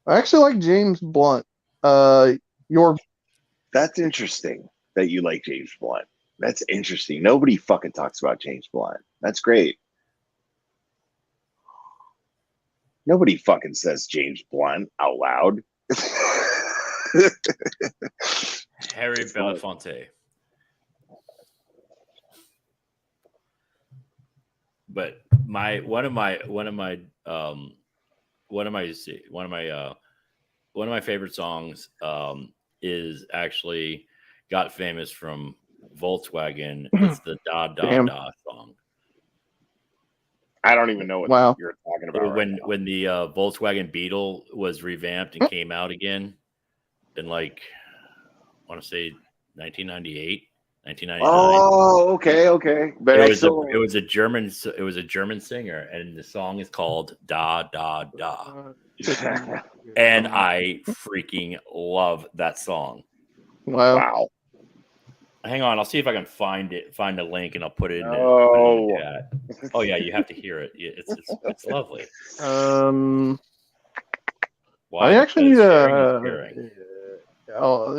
I actually like James Blunt. Your
That's interesting that you like James Blunt. That's interesting. Nobody fucking talks about James Blunt. That's great. Nobody fucking says James Blunt out loud.
Harry
It's not-
Belafonte. But one of my favorite songs is actually got famous from Volkswagen. It's the Da Da
Damn.
Da song.
I don't even know what
Wow.
you're talking about.
When the Volkswagen Beetle was revamped and came out again in like I want to say 1998, 1999.
Oh, okay. But
It was a German singer, and the song is called Da Da Da. And I freaking love that song.
Wow.
Wow.
Hang on, I'll see if I can find the link, and I'll put it in
No.
the chat. Oh yeah, you have to hear it. It's lovely. Why?
I actually need
Because sharing is caring.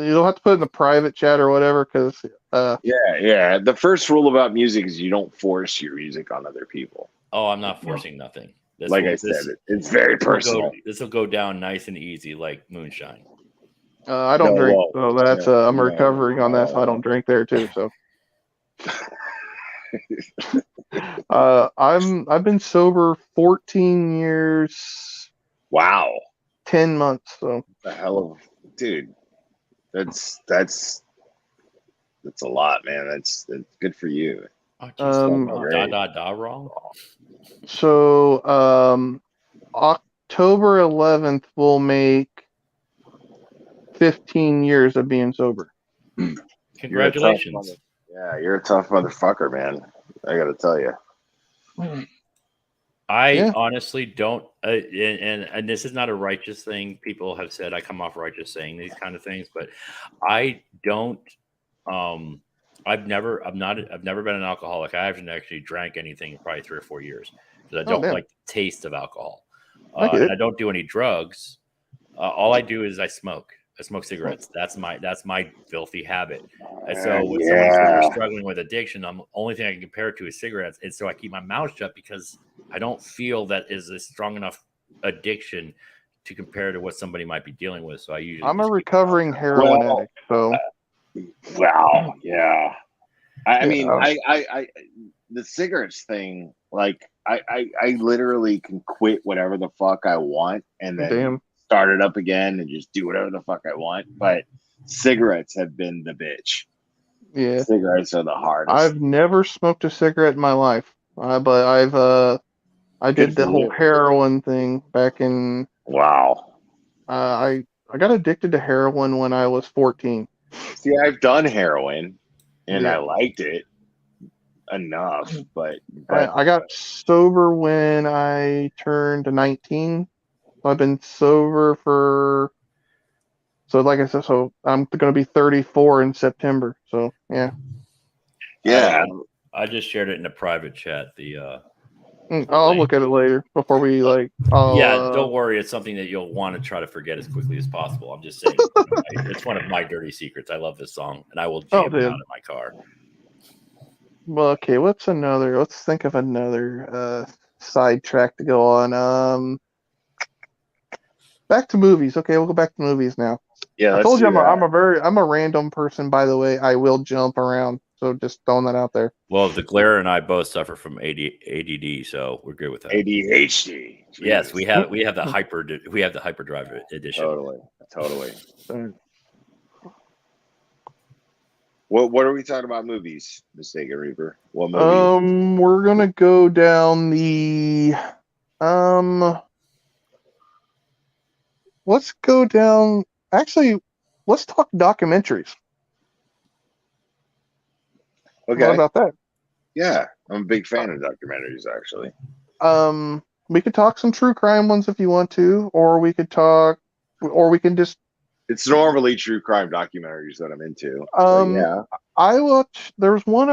you'll have to put it in the private chat or whatever, because
Yeah. The first rule about music is you don't force your music on other people.
Oh, I'm not forcing nothing.
I said, it's very personal.
This will go down nice and easy, like moonshine.
I don't drink, so that's I'm
no,
recovering on that, so I don't drink there too. So I've been sober 14 years,
Wow.
10 months. So
The hell of dude. That's a lot, man. That's good for you.
Oh, geez,
Great.
da da da wrong.
So October 11th will make 15 years of being sober.
Congratulations.
You're a tough motherfucker, man. I gotta tell you.
I honestly don't, and this is not a righteous thing. People have said I come off righteous saying these kind of things, but I don't. I've never been an alcoholic. I haven't actually drank anything in probably 3 or 4 years because I don't like the taste of alcohol. And I don't do any drugs. All I do is I smoke. I smoke cigarettes. That's my filthy habit. And so when someone says they're struggling with addiction, the only thing I can compare it to is cigarettes. And so I keep my mouth shut because I don't feel that is a strong enough addiction to compare to what somebody might be dealing with. So I'm
a recovering heroin addict. So
wow, yeah. I mean, I the cigarettes thing, like I literally can quit whatever the fuck I want and then start it up again and just do whatever the fuck I want. But cigarettes have been the bitch.
Yeah,
cigarettes are the hardest.
I've never smoked a cigarette in my life, but I did the whole heroin thing back in.
Wow.
I got addicted to heroin when I was 14.
See, I've done heroin, and I liked it enough, but
I got sober when I turned 19. I've been sober like I said, so I'm going to be 34 in September. So yeah.
I just shared it in a private chat.
I'll look at it later before we
don't worry. It's something that you'll want to try to forget as quickly as possible. I'm just saying, it's one of my dirty secrets. I love this song, and I will jam it out in my car.
Well, okay. Let's think of another sidetrack to go on. Back to movies. Okay, we'll go back to movies now.
Yeah,
I told you I'm a random person. By the way, I will jump around. So just throwing that out there.
Well, the Glare and I both suffer from ADD, so we're good with that.
ADHD. Jesus.
Yes, we have the hyperdrive edition.
Totally. What are we talking about? Movies, Mistaken Reaper. What movie?
We're gonna go down the let's go down. Actually, let's talk documentaries. What
Okay.
about that?
Yeah, I'm a big fan of documentaries, actually.
We could talk some true crime ones if you want to, or we could just.
It's normally true crime documentaries that I'm into. But
Um,
yeah.
I watched. There's one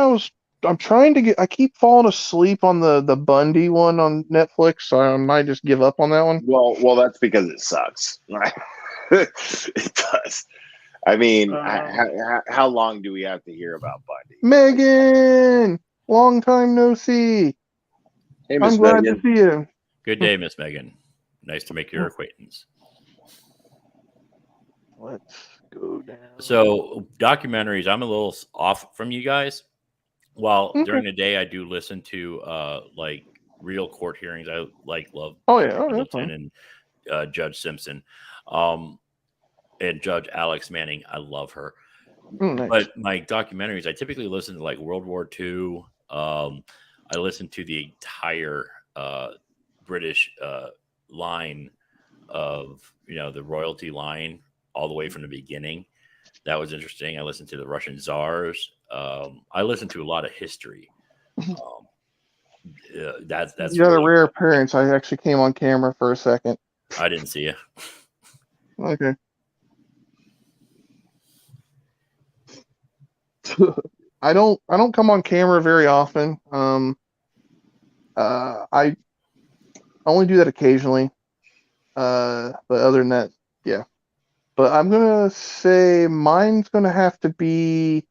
I'm trying to get. I keep falling asleep on the Bundy one on Netflix, so I might just give up on that one.
Well, that's because it sucks. It does. I mean, how long do we have to hear about Bundy?
Megan, long time no see.
Hey, Miss
I'm glad to
Megan.
see you.
Good day, Miss Megan. Nice to make your acquaintance.
Let's go down.
So documentaries, I'm a little off from you guys. While
Okay.
during the day I do listen to like real court hearings. I love
Oh yeah, that's
Pendleton
fine.
and Judge Simpson, and Judge Alex Manning. I love her.
Nice.
But my documentaries, I typically listen to like World War II. I listen to the entire British line of the royalty line all the way from the beginning. That was interesting. I listened to the Russian czars. I listened to a lot of history. That's
You had a
really
rare appearance. I actually came on camera for a second.
I didn't see you.
Okay. I don't come on camera very often. I only do that occasionally. But other than that, yeah. But I'm gonna say mine's gonna have to be.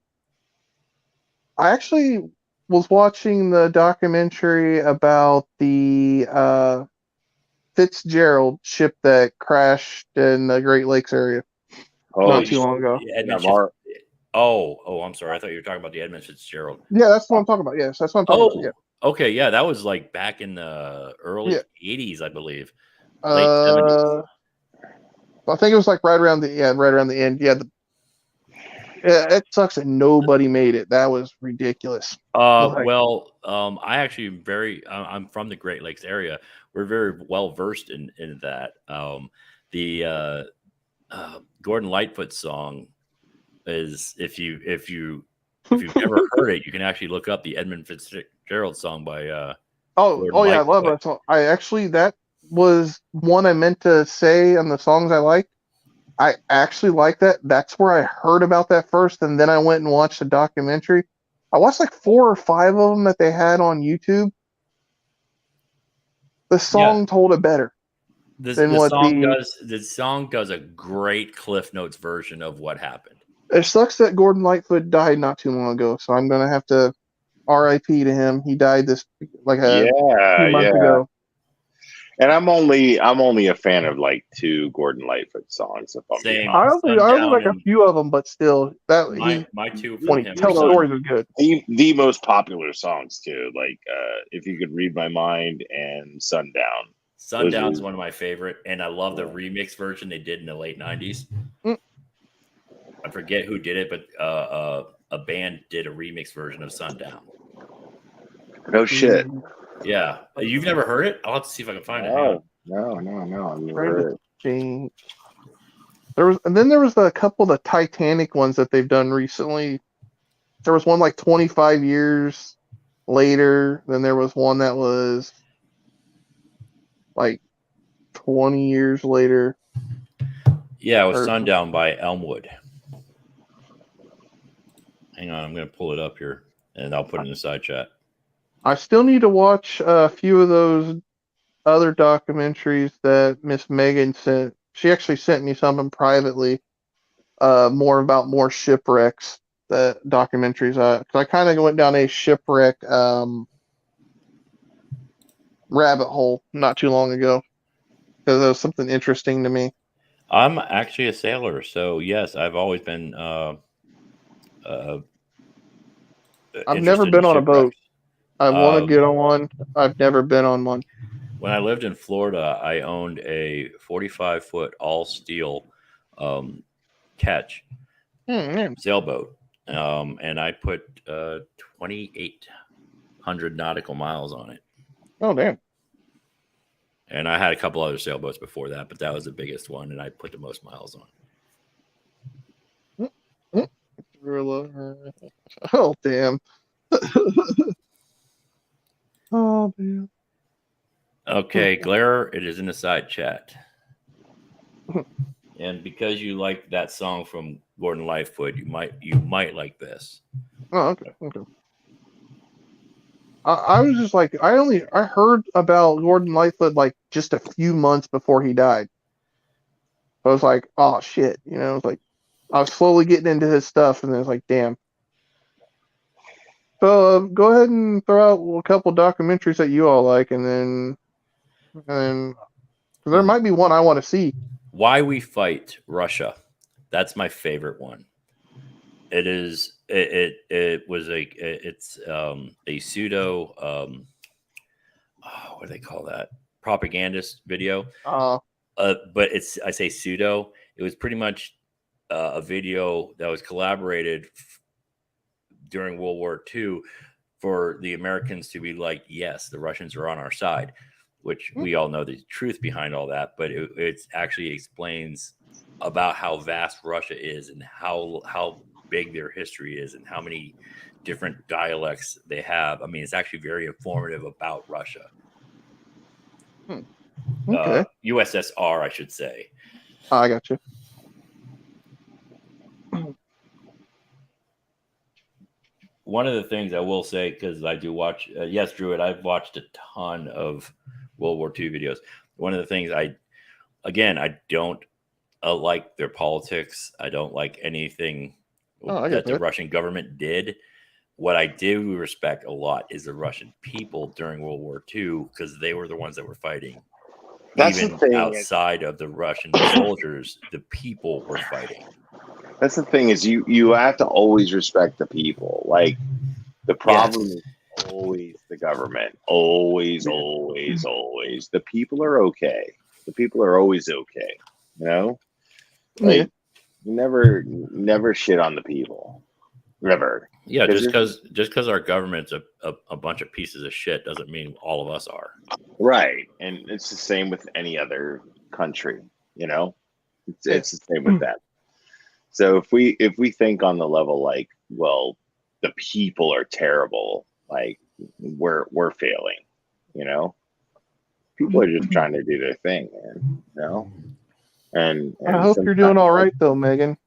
I actually was watching the documentary about the Fitzgerald ship that crashed in the Great Lakes area not too long ago.
I'm sorry. I thought you were talking about the Edmund Fitzgerald.
Yeah, that's what I'm talking about. Yes, that's what I'm talking about. Yeah.
Okay. Yeah, that was like back in the early 80s, I believe. Late 70s.
I think it was like right around the end. Yeah, it sucks that nobody made it. That was ridiculous.
I actually I'm from the Great Lakes area. We're very well versed in that. The Gordon Lightfoot song is if you've never heard it, you can actually look up the Edmund Fitzgerald song by
yeah,
Gordon
I love that song. That was one I meant to say on the songs I like. I actually like that. That's where I heard about that first, and then I went and watched the documentary. I watched like 4 or 5 of them that they had on YouTube. The song told it better.
The song does a great Cliff Notes version of what happened.
It sucks that Gordon Lightfoot died not too long ago, so I'm gonna have to R.I.P. to him. He died few months ago.
And I'm only a fan of like 2 Gordon Lightfoot songs. If I'm being honest.
I only like a few of them, but still,
my 2 from
when he tells stories is good.
The most popular songs too, like If You Could Read My Mind and Sundown.
Sundown's one of my favorite, and I love the remix version they did in the late 90s. I forget who did it, but a band did a remix version of Sundown.
No shit.
Yeah. You've never heard it? I'll have to see if I can find it.
No. I've never heard it.
There was a couple of the Titanic ones that they've done recently. There was one like 25 years later. Then there was one that was like 20 years later.
Yeah, it was Sundown by Elmwood. Hang on, I'm going to pull it up here, and I'll put it in the side chat.
I still need to watch a few of those other documentaries that Miss Megan sent. She actually sent me something privately, more shipwrecks. The documentaries. Because I kind of went down a shipwreck rabbit hole not too long ago because it was something interesting to me.
I'm actually a sailor, so yes, I've always been.
I've never been on a boat. I want to get on one. I've never been on one.
When I lived in Florida, I owned a 45-foot all steel ketch sailboat, and I put 2,800 nautical miles on it.
Oh damn!
And I had a couple other sailboats before that, but that was the biggest one, and I put the most miles on.
Oh, damn. Oh, damn.
Okay, Glare, it is in the side chat. And because you like that song from Gordon Lightfoot, you might like this.
Oh, okay. I was just like, I heard about Gordon Lightfoot like just a few months before he died. I was like, oh shit, you know, it's like I was slowly getting into his stuff, and then it's like, damn. So go ahead and throw out a couple documentaries that you all like, and then there might be one I want to see.
Why We Fight Russia. That's my favorite one. It is. It was it's a pseudo. What do they call that? Propagandist video. But I say pseudo. It was pretty much a video that was collaborated during World War II for the Americans to be like, yes, the Russians are on our side, which we all know the truth behind all that. But it actually explains about how vast Russia is and how big their history is and how many different dialects they have. I mean, it's actually very informative about Russia.
Okay.
USSR, I should say.
I got you.
One of the things I will say, because I do watch, yes, Druid, I've watched a ton of World War II videos. One of the things I don't like their politics. I don't like anything that the Russian government did. What I do respect a lot is the Russian people during World War II, because they were the ones that were fighting.
That's
even
the thing
outside of the Russian soldiers, the people were fighting.
That's the thing is you have to always respect the people. Like the problem is always the government. Always. The people are okay. The people are always okay. You know? Like never shit on the people. Never.
Yeah, just because our government's a bunch of pieces of shit doesn't mean all of us are.
Right. And it's the same with any other country, you know? It's the same with that. So if we think on the level like, well, the people are terrible, like we're failing, you know? People are just trying to do their thing, man, you know? And
I hope you're doing all right though, Megan.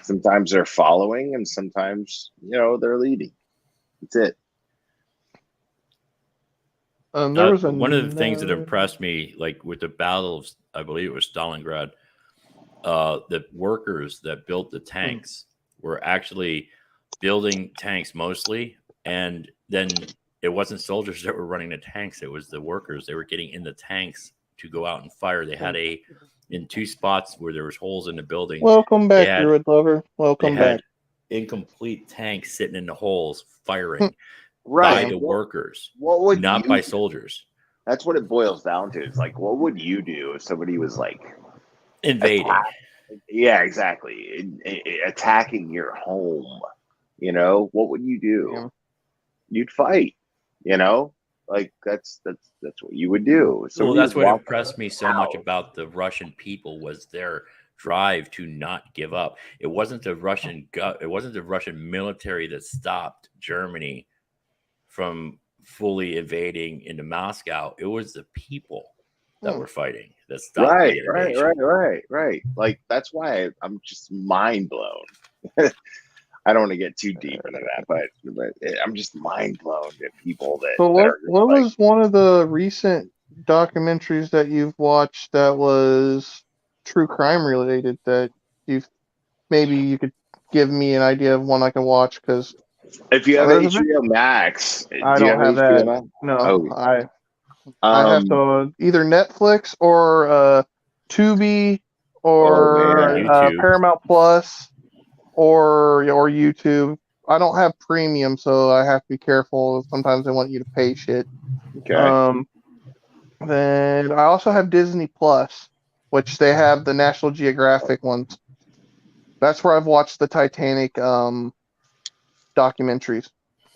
Sometimes they're following and sometimes, you know, they're leading. That's it.
There was
one of the things that impressed me, like with the battle of, I believe it was Stalingrad, the workers that built the tanks were actually building tanks mostly, and then it wasn't soldiers that were running the tanks, it was the workers. They were getting in the tanks to go out and fire. They had in two spots where there was holes in the building.
Welcome back, Druid Lover. Welcome back.
Incomplete tanks sitting in the holes firing
right.
by the workers,
not
by soldiers.
That's what it boils down to. It's like, what would you do if somebody was like
invading?
Yeah, exactly. Attacking your home. You know, what would you do? Yeah. You'd fight. You know, like that's what you would do. So
well, that's what impressed me so much about the Russian people was their drive to not give up. It wasn't the Russian military that stopped Germany from fully invading into Moscow. It was the people that were fighting. That stopped
right. Like that's why I'm just mind blown. I don't want to get too deep into that, but I'm just mind blown at people that.
So what was one of the recent documentaries that you've watched that was true crime related that maybe you could give me an idea of one I can watch? Because
if you have HBO Max,
I don't have that. No, I have to either Netflix or Tubi or Paramount Plus. Or YouTube. I don't have premium, so I have to be careful. Sometimes they want you to pay shit.
Okay.
Then I also have Disney Plus, which they have the National Geographic ones. That's where I've watched the Titanic documentaries.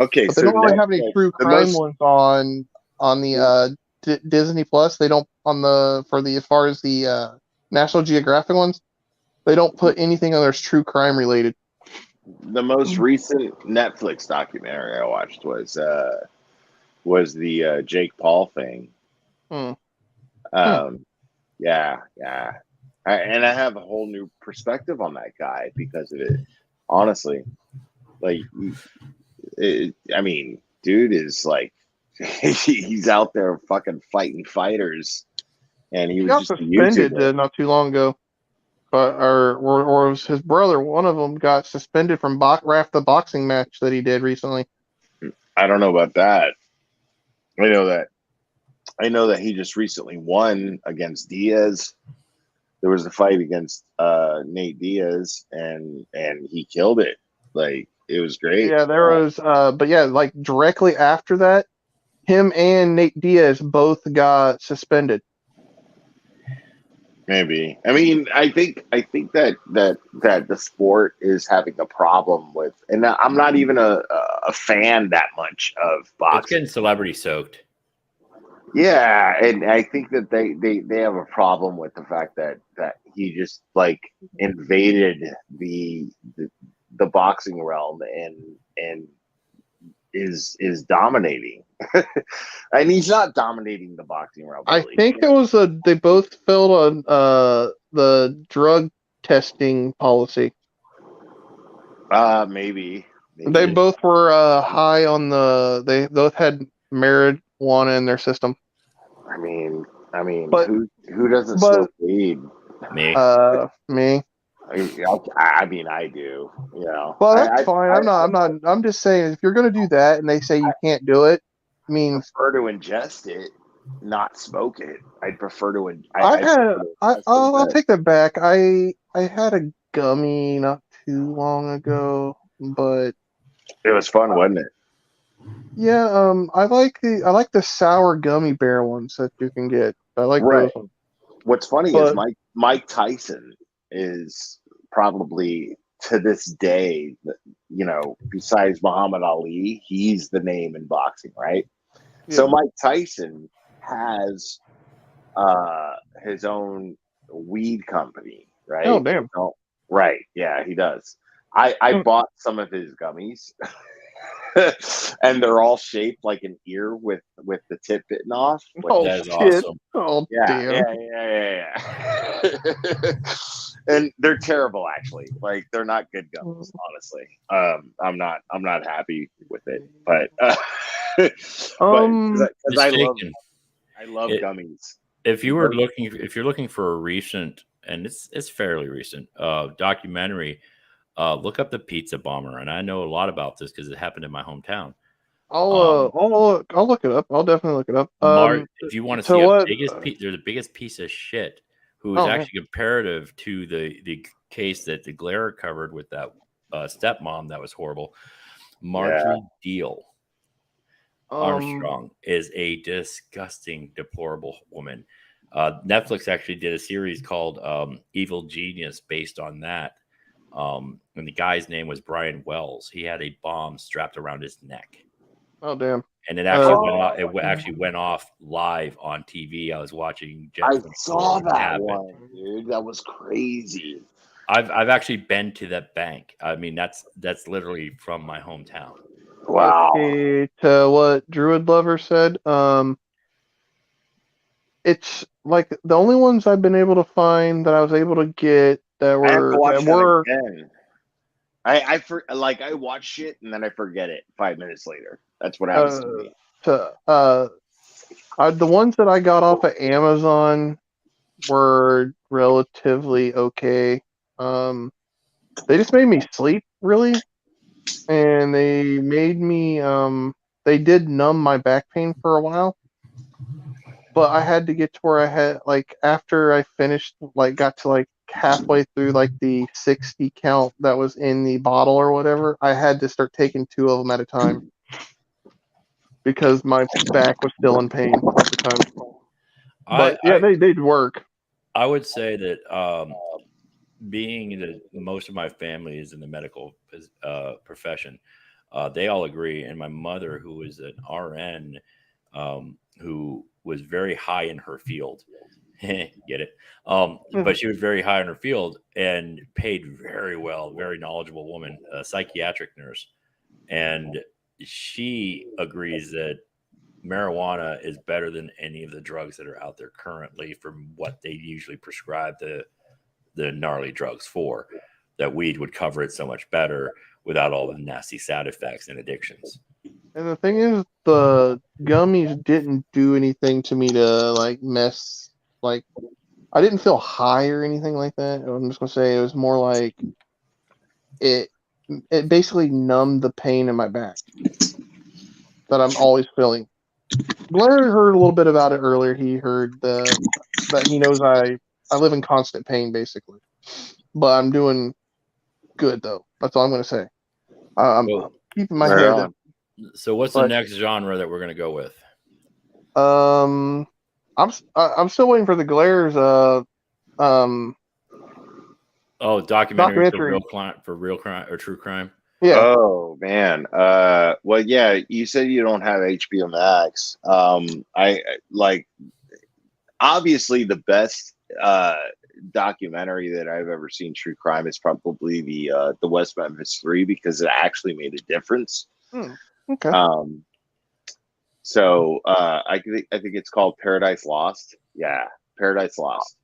Okay,
but they don't really have any true crime ones on the Disney Plus. They don't as far as the National Geographic ones. They don't put anything on there that's true crime related.
The most recent Netflix documentary I watched was the Jake Paul thing.
Hmm.
Yeah. And I have a whole new perspective on that guy because of it. Honestly, like, I mean, dude is like, he's out there fucking fighting fighters, and he
He
was
got
just a
suspended
YouTuber.
not too long ago, but or it was his brother. One of them got suspended from the boxing match that he did recently.
I don't know about that. I know that he just recently won against Diaz. There was a fight against Nate Diaz, and he killed it. Like, it was great.
Yeah, there was. But yeah, like directly after that, him and Nate Diaz both got suspended.
Maybe. I mean, I think that the sport is having a problem with, and I'm not even a fan that much of
It's
boxing.
getting celebrity soaked.
Yeah, and I think that they have a problem with the fact that he just like invaded the boxing realm and is dominating. And he's not dominating the boxing realm.
I
Really.
think it was they both failed on the drug testing policy.
Maybe.
They both were high on they both had marijuana in their system.
I mean,
But
who doesn't
but
smoke weed?
Me.
me.
I mean, I do. You know,
Well, that's
I
fine. I'm not. I'm just saying, if you're gonna do that and they say you can't do it, means
prefer to ingest it, not smoke it. I'd prefer to.
I'll take that back. I had a gummy not too long ago, but
It was fun, wasn't it?
yeah, I like the sour gummy bear ones that you can get. I like
Right.
those ones.
What's funny is
But
Mike Tyson is probably to this day, you know, besides Muhammad Ali, he's the name in boxing, right?
yeah.
So Mike Tyson has his own weed company, right?
Oh damn.
Right, yeah, he does. I bought some of his gummies. And they're all shaped like an ear with the tip bitten off.
Oh
That is
shit.
awesome.
Oh
Yeah,
damn.
yeah. And they're terrible, actually. Like, they're not good gummies, honestly. I'm not happy with it, but because I love gummies.
If you're looking for a recent, and it's fairly recent, documentary, look up the Pizza Bomber, and I know a lot about this because it happened in my hometown.
I'll look it up. I'll definitely look it up.
If you want to
so
see
what?
they're the biggest piece of shit who is
Oh, man.
actually comparative to the case that the Glare covered with that stepmom that was horrible. Marjorie Deal Armstrong is a disgusting, deplorable woman. Netflix actually did a series called Evil Genius based on that. And the guy's name was Brian Wells. He had a bomb strapped around his neck.
Oh damn.
And it actually went off. It actually went off live on TV. I was watching.
I saw that one, dude. That was crazy.
I've actually been to that bank. I mean, that's literally from my hometown.
Wow.
Okay, to what Druid Lover said, it's like the only ones I've been able to find that I was able to get that
I have to watch
were
that again. I watch shit and then I forget it 5 minutes later. That's what happens to me.
The ones that I got off of Amazon were relatively okay. They just made me sleep, really, and they made me they did numb my back pain for a while, but I had to get to where I had, like, after I finished, like, got to like halfway through like the 60 count that was in the bottle or whatever, I had to start taking 2 of them at a time because my back was still in pain at the time. But they'd work.
I would say that being that most of my family is in the medical profession, they all agree. And my mother, who is an RN, who was very high in her field. Get it?
Mhm.
But she was very high in her field and paid very well, very knowledgeable woman, a psychiatric nurse. And she agrees that marijuana is better than any of the drugs that are out there currently from what they usually prescribe the gnarly drugs for. That weed would cover it so much better without all the nasty side effects and addictions.
And the thing is, the gummies didn't do anything to me to like mess. Like, I didn't feel high or anything like that. I'm just gonna say it was more like it. It basically numbed the pain in my back that I'm always feeling. Blair heard a little bit about it earlier. He heard that he knows I live in constant pain basically, but I'm doing good though. That's all I'm gonna say. I'm
Well,
keeping my
Right
head
on.
up.
so what's the
But
next genre that we're going to go with?
I'm still waiting for the Glares um
Oh, documentary
documentary.
for real crime or true crime.
Yeah,
Oh man. Well, yeah. You said you don't have HBO Max. I like obviously the best documentary that I've ever seen true crime is probably the West Memphis 3 because it actually made a difference.
okay.
So I think it's called Paradise Lost. Yeah, Paradise Lost,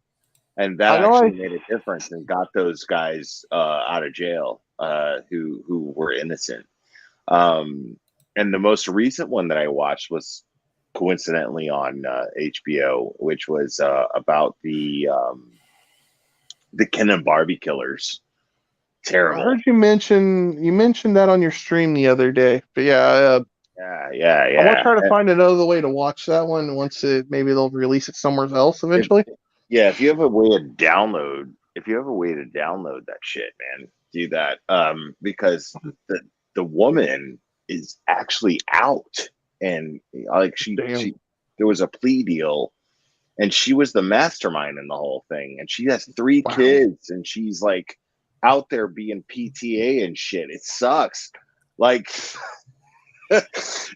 and that
I know
actually made a difference and got those guys out of jail who were innocent. And the most recent one that I watched was coincidentally on HBO, which was about the Ken and Barbie killers.
I
Terrible.
heard you mentioned that on your stream the other day. But yeah,
Yeah.
I want to try to find another way to watch that one once maybe they'll release it somewhere else eventually.
If you have a way to download, that shit, man, do that. Because the woman is actually out, and like
Damn.
there was a plea deal, and she was the mastermind in the whole thing, and she has 3
Wow.
kids, and she's like out there being PTA and shit. It sucks. Like,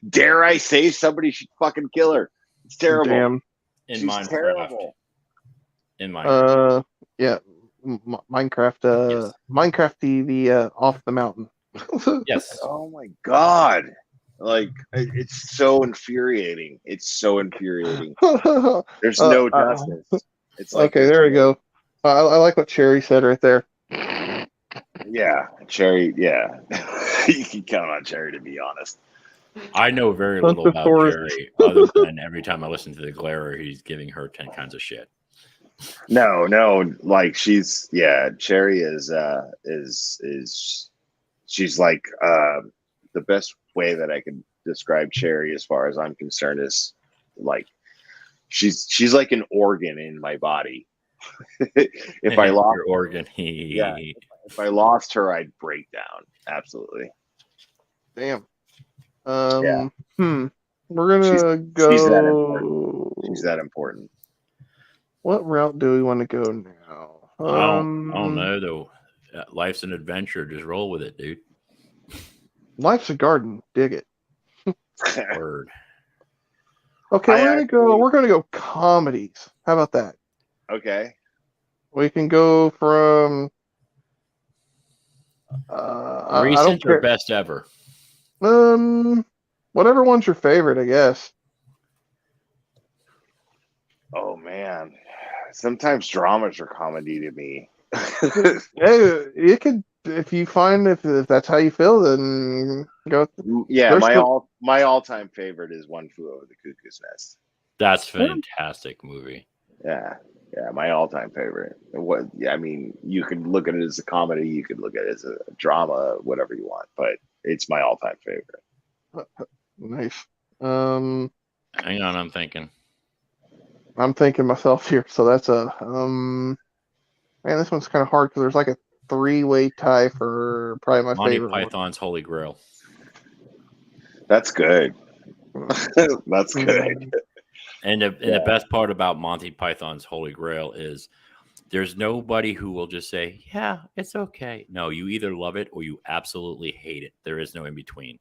dare I say somebody should fucking kill her? It's terrible.
Damn.
In
She's
Minecraft.
terrible.
In Minecraft.
Yeah. Minecraft.
Yes.
Minecraft the off the mountain.
Yes.
Oh my god. Like, it's so infuriating. It's so infuriating. There's no justice. It's like
okay, there we go. I like what Cherry said right there.
Yeah, Cherry. Yeah, you can count on Cherry, to be honest.
I know very little about Cherry, other than every time I listen to the Glarer, he's giving her 10 kinds of shit.
No, like Cherry is she's like the best way that I could describe Cherry as far as I'm concerned is like she's like an organ in my body. If I lost
your organ,
if I lost her, I'd break down. Absolutely.
Damn.
Yeah.
We're gonna go.
She's that important.
What route do we want to go now?
I don't know though. Life's an adventure. Just roll with it, dude.
Life's a garden. Dig it.
Word.
Okay, we're gonna go comedies. How about that?
Okay.
We can go from
recent or best ever.
Whatever one's your favorite, I guess.
Oh man, sometimes dramas are comedy to me.
Hey, it could if you find if that's how you feel, then go.
Yeah, my all-time favorite is One Flew Over the Cuckoo's Nest.
That's a fantastic movie.
Yeah, my all-time favorite. I mean, you could look at it as a comedy, you could look at it as a drama, whatever you want, but it's my all-time favorite.
Nice.
Hang on, I'm thinking
myself here, so that's a man. This one's kind of hard because there's like a 3-way tie for probably my
Monty
favorite.
Python's Holy Grail.
That's good. That's good.
And the best part about Monty Python's Holy Grail is there's nobody who will just say, yeah, it's okay. No, you either love it or you absolutely hate it. There is no in between.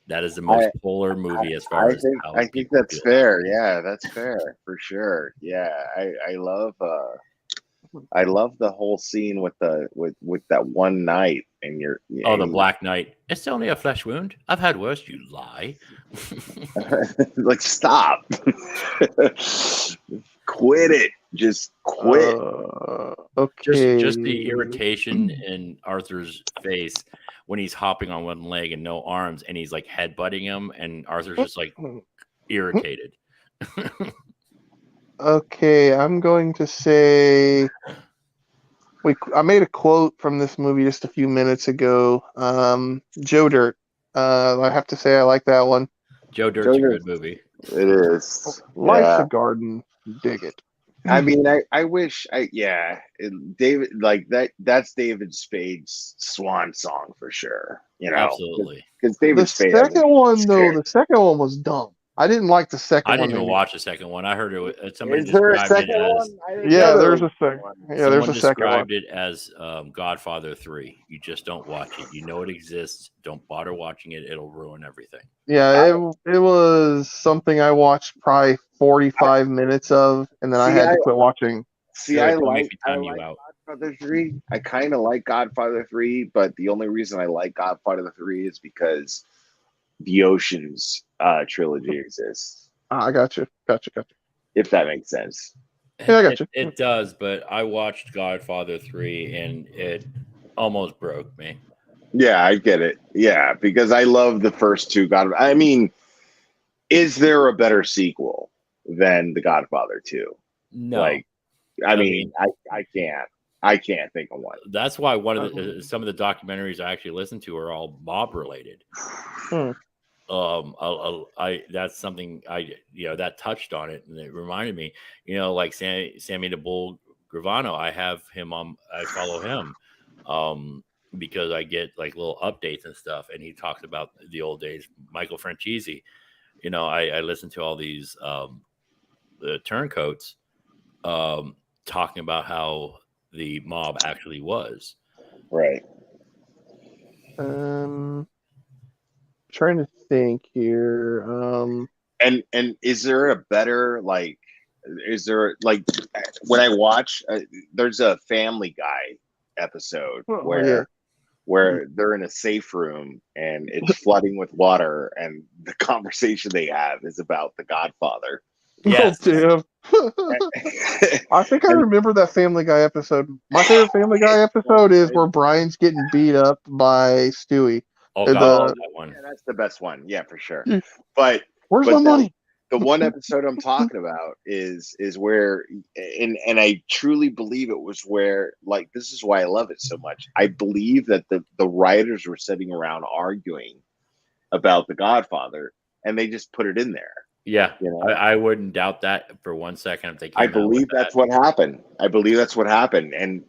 That is the most polar movie as far as how
I think
people
that's
feel.
fair. Yeah, that's fair for sure. Yeah, I love the whole scene with that one night and
Oh, the Black Knight. It's only a flesh wound. I've had worse. You lie.
like stop. Quit it. Just quit.
Okay.
Just the irritation in Arthur's face when he's hopping on one leg and no arms, and he's like headbutting him, and Arthur's just like irritated.
Okay, I'm going to say I made a quote from this movie just a few minutes ago. Joe Dirt. I have to say I like that one.
Joe Dirt's a good movie.
It is.
Life's
Yeah.
a Garden. Dig it.
I mean, I wish David, like that's David Spade's swan song for sure.
Absolutely.
Because David
The
Spade.
second one was dumb. I didn't like the second one.
I didn't even watch the second one. I heard it. Somebody
Is there a
described it
second
as.
one?
Yeah, there's a second. Yeah, there's a second one.
Someone described it as Godfather 3. You just don't watch it. You know it exists. Don't bother watching it. It'll ruin everything.
Yeah, it was something I watched probably 45 minutes of, and then I had to quit watching.
See, I like Godfather 3. I kind of like Godfather 3, but the only reason I like Godfather 3 is because the Ocean's trilogy exists.
I got you.
If that makes sense.
Yeah, I got you.
It does, but I watched Godfather 3 and it almost broke me.
Yeah, I get it. Yeah, because I love the first two I mean, is there a better sequel than The Godfather 2?
No.
Like, I mean, I can't think of one.
That's why some of the documentaries I actually listen to are all mob related. That's something that touched on it, and it reminded me, like Sammy the Bull Gravano. I follow him, because I get like little updates and stuff, and he talks about the old days. Michael Franchese, I listen to all these the turncoats talking about how the mob actually was.
Right.
Trying to think here.
And is there a better when I watch there's a Family Guy episode where they're in a safe room and it's flooding with water, and the conversation they have is about The Godfather.
Yes.
Oh, I think I remember that Family Guy episode. My favorite Family Guy episode is where Brian's getting beat up by Stewie.
Oh, God, that one.
Yeah, that's the best one. Yeah, for sure. But
where's my money?
The one episode I'm talking about is where, and I truly believe it was where, like, this is why I love it so much. I believe that the writers were sitting around arguing about The Godfather, and they just put it in there.
Yeah, I wouldn't doubt that for 1 second if they came
I believe that's what happened. I believe that's what happened. And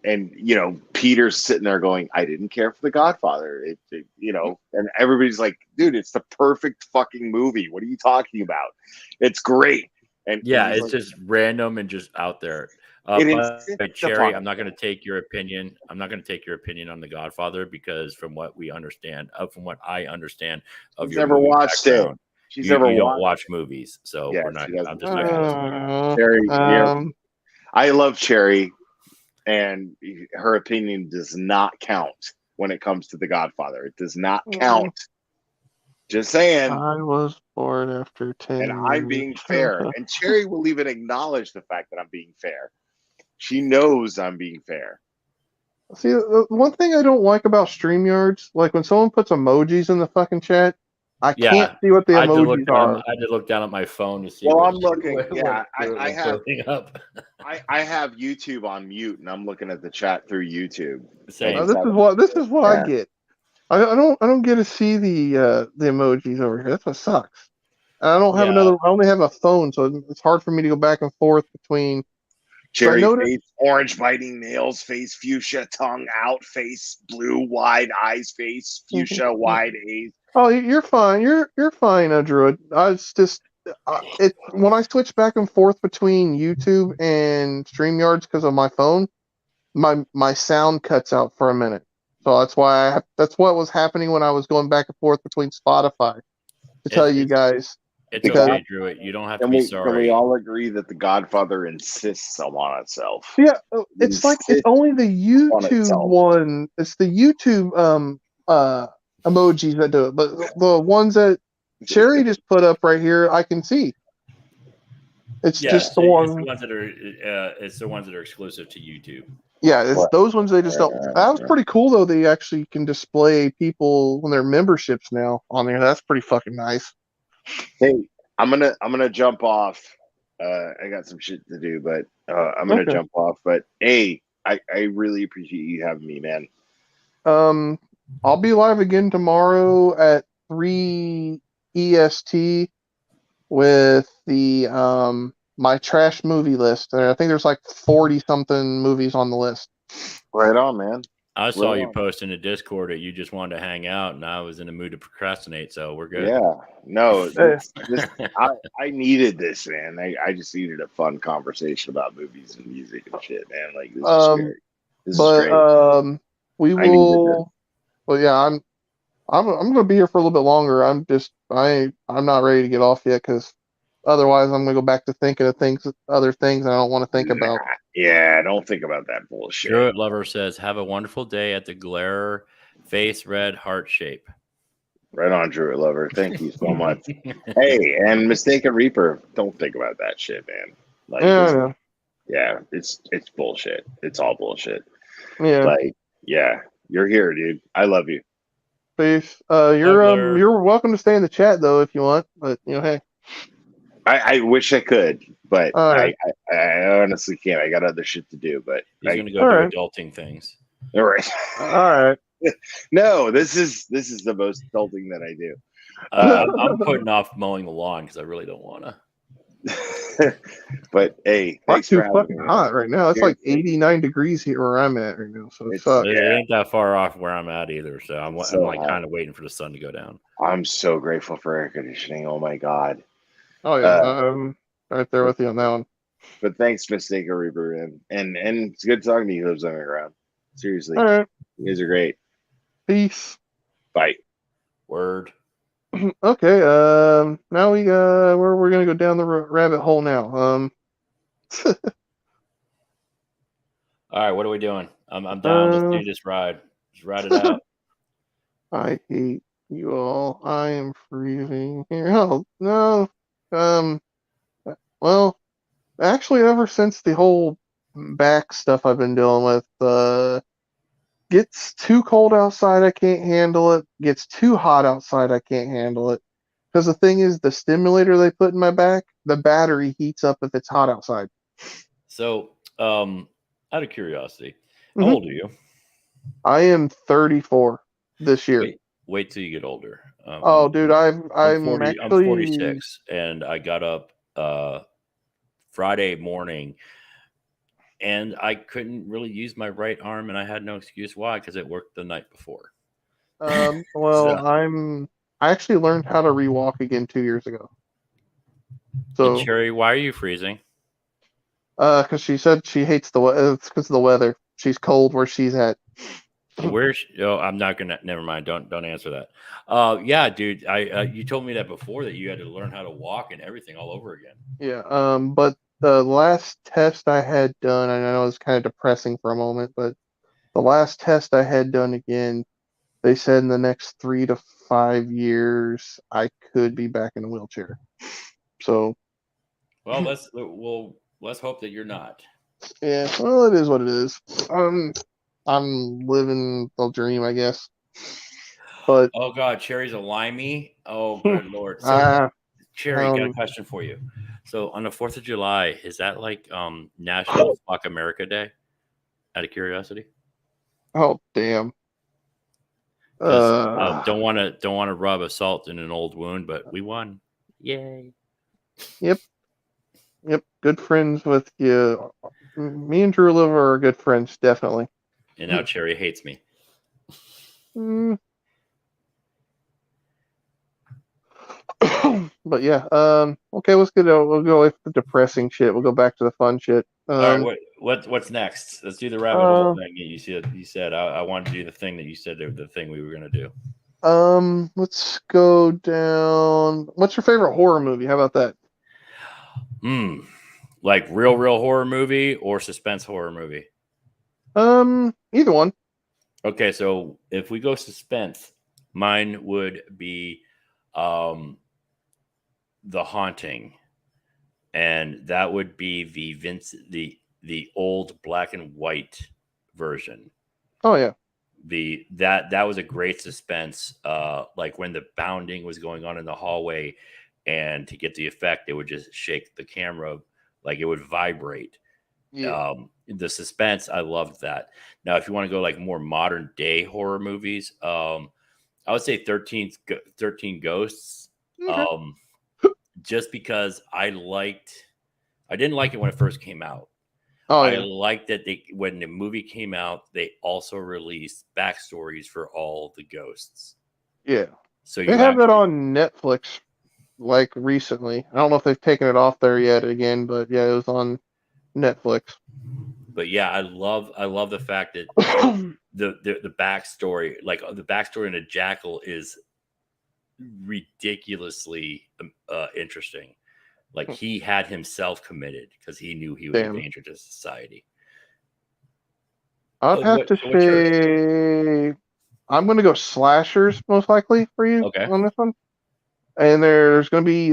Peter's sitting there going, I didn't care for The Godfather. And everybody's like, dude, it's the perfect fucking movie. What are you talking about? It's great. And
it's
like,
just random and just out there. Cherry, I'm not going to take your opinion. I'm not going to take your opinion on The Godfather, because from what I understand of your
never watched it.
You don't watch movies, so we're not. I'm just not going to.
Cherry, I love Cherry, and her opinion does not count when it comes to The Godfather. It does not count. Just saying.
I was bored after 10.
And I'm being fair. And Cherry will even acknowledge the fact that I'm being fair. She knows I'm being fair.
See, the one thing I don't like about StreamYards, like when someone puts emojis in the fucking chat, I can't see what the emojis are.
I had to look down at my phone to see.
Well, I'm looking. I have YouTube on mute, and I'm looking at the chat through YouTube.
This is what I get. I don't get to see the emojis over here. That's what sucks. And I don't have I only have a phone, so it's hard for me to go back and forth between.
Cherry face, orange biting nails face, fuchsia tongue out face, blue wide eyes face, fuchsia wide eyes.
Oh, you're fine. You're fine, Druid. It's just when I switch back and forth between YouTube and StreamYards because of my phone, my sound cuts out for a minute. So that's what was happening when I was going back and forth between Spotify. to tell you guys.
It's
because-
okay, Drew. You don't have to
Can
be
we
sorry.
all agree that The Godfather insists on itself?
Yeah, it's like it's only the YouTube
itself.
one. It's the YouTube emojis that do it, but the ones that Cherry just put up right here, I can see. It's just the one.
It's the ones that are. It's the ones that are exclusive to YouTube.
Yeah, it's those ones they just don't. That was pretty cool though. They actually can display people when they're memberships now on there. That's pretty fucking nice.
Hey, I'm gonna jump off. I got some shit to do, but I'm gonna jump off. But hey, I really appreciate you having me, man.
I'll be live again tomorrow at 3 EST with the my trash movie list. And I think there's like 40 something movies on the list.
Right on, man.
I saw you post in the Discord that you just wanted to hang out, and I was in the mood to procrastinate, so we're good.
Yeah, no, I needed this, man. I just needed a fun conversation about movies and music and shit, man. Like this is great. This is great.
We will. Well, yeah, I'm gonna be here for a little bit longer. I'm not ready to get off yet because otherwise I'm gonna go back to thinking of other things I don't want to think about.
Yeah, don't think about that bullshit.
Druid Lover says, "Have a wonderful day at the Glare Face Red Heart Shape."
Right on, Druid Lover. Thank you so much. Hey, and Mistaken Reaper, don't think about that shit, man. Like, yeah, it's bullshit. It's all bullshit.
Yeah.
Like, yeah, you're here, dude. I love you.
Peace. You're welcome to stay in the chat though if you want, but hey.
I wish I could, but
right.
I honestly can't. I got other shit to do. But
he's gonna go do adulting things.
All right.
All right.
No, this is the most adulting that I do.
I'm putting off mowing the lawn because I really don't want to.
But hey,
it's too fucking hot right now. It's like 89 degrees here where I'm at right now, so
it ain't that far off where I'm at either. So I'm like kind of waiting for the sun to go down.
I'm so grateful for air conditioning. Oh my god.
Oh yeah, right there with you on that one.
But thanks, Mistaken Reaper, and it's good talking to you. Who lives underground? Seriously,
all right.
You guys are great.
Peace.
Bye.
Word.
Okay. Now we're gonna go down the rabbit hole now.
All right. What are we doing? I'm down. Let's do this ride. Just ride it out.
I hate you all. I am freezing here. Oh no. Well, actually, ever since the whole back stuff I've been dealing with, gets too cold outside, I can't handle it. Gets too hot outside, I can't handle it. Because the thing is, the stimulator they put in my back, the battery heats up if it's hot outside.
So, out of curiosity, how old are you?
I am 34 this year.
Wait till you get older.
Dude, I'm
46, and I got up Friday morning, and I couldn't really use my right arm, and I had no excuse why, because it worked the night before.
I actually learned how to rewalk again 2 years ago. So,
and Cherry, why are you freezing?
Because she said she hates the weather. It's because of the weather. She's cold where she's at.
I'm not gonna. Never mind. Don't answer that. Yeah, dude. You told me that before, that you had to learn how to walk and everything all over again.
Yeah. But the last test I had done, I know it's kind of depressing for a moment, but the last test I had done again, they said in the next 3 to 5 years I could be back in a wheelchair. So.
Well, let's hope that you're not.
Yeah. Well, it is what it is. I'm living the dream, I guess. But
oh god, Cherry's a limey. Oh good lord. So, Cherry, got a question for you. So on the 4th of July, is that like National Fuck America Day? Out of curiosity.
Oh damn.
Don't want to rub salt in an old wound, but we won. Yay.
Yep. Good friends with you. Me and Drew Liver are good friends, definitely.
And now Cherry hates me.
But yeah, okay, let's we'll go with the depressing shit. We'll go back to the fun shit.
All right, what's next? Let's do the rabbit hole thing. You said I wanted to do the thing that you said the thing we were gonna do.
Let's go down. What's your favorite horror movie? How about that?
Like real horror movie or suspense horror movie?
Either one.
Okay, so if we go suspense, mine would be The Haunting, and that would be the old black and white version.
Oh yeah.
That was a great suspense. Like when the bounding was going on in the hallway, and to get the effect, it would just shake the camera, like it would vibrate.
Yeah.
The suspense, I loved that. Now, if you want to go like more modern day horror movies, I would say 13 Ghosts.
Okay.
Just because I didn't like it when it first came out.
Oh
I
yeah.
liked that when the movie came out, they also released backstories for all the ghosts.
Yeah.
So
They have that on Netflix like recently. I don't know if they've taken it off there yet again, but yeah, it was on Netflix.
But yeah, I love the fact that the backstory, like the backstory in a jackal, is ridiculously interesting. Like he had himself committed because he knew he was a danger to society.
I'd have to say I'm going to go slashers most likely for you on this one. And there's going to be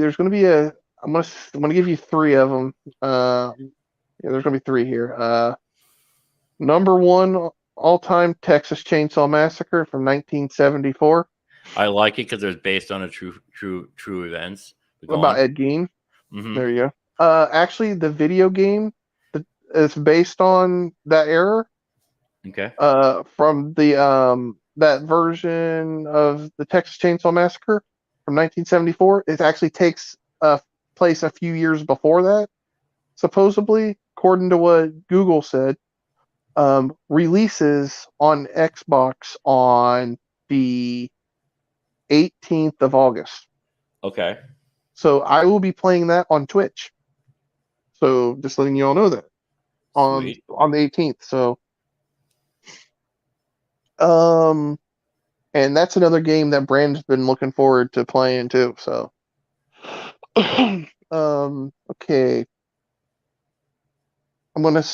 I'm going to give you three of them. Yeah, there's going to be three here. Number one all-time Texas Chainsaw Massacre from 1974.
I like it because it's based on a true events.
About Ed Gein.
Mm-hmm.
There you go. Actually, the video game is based on that era.
Okay.
From the that version of the Texas Chainsaw Massacre from 1974, it actually takes place a few years before that, supposedly, according to what Google said. Releases on Xbox on the 18th of August.
Okay.
So I will be playing that on Twitch. So just letting you all know that on the 18th. So and that's another game that Brandon's been looking forward to playing too. So okay.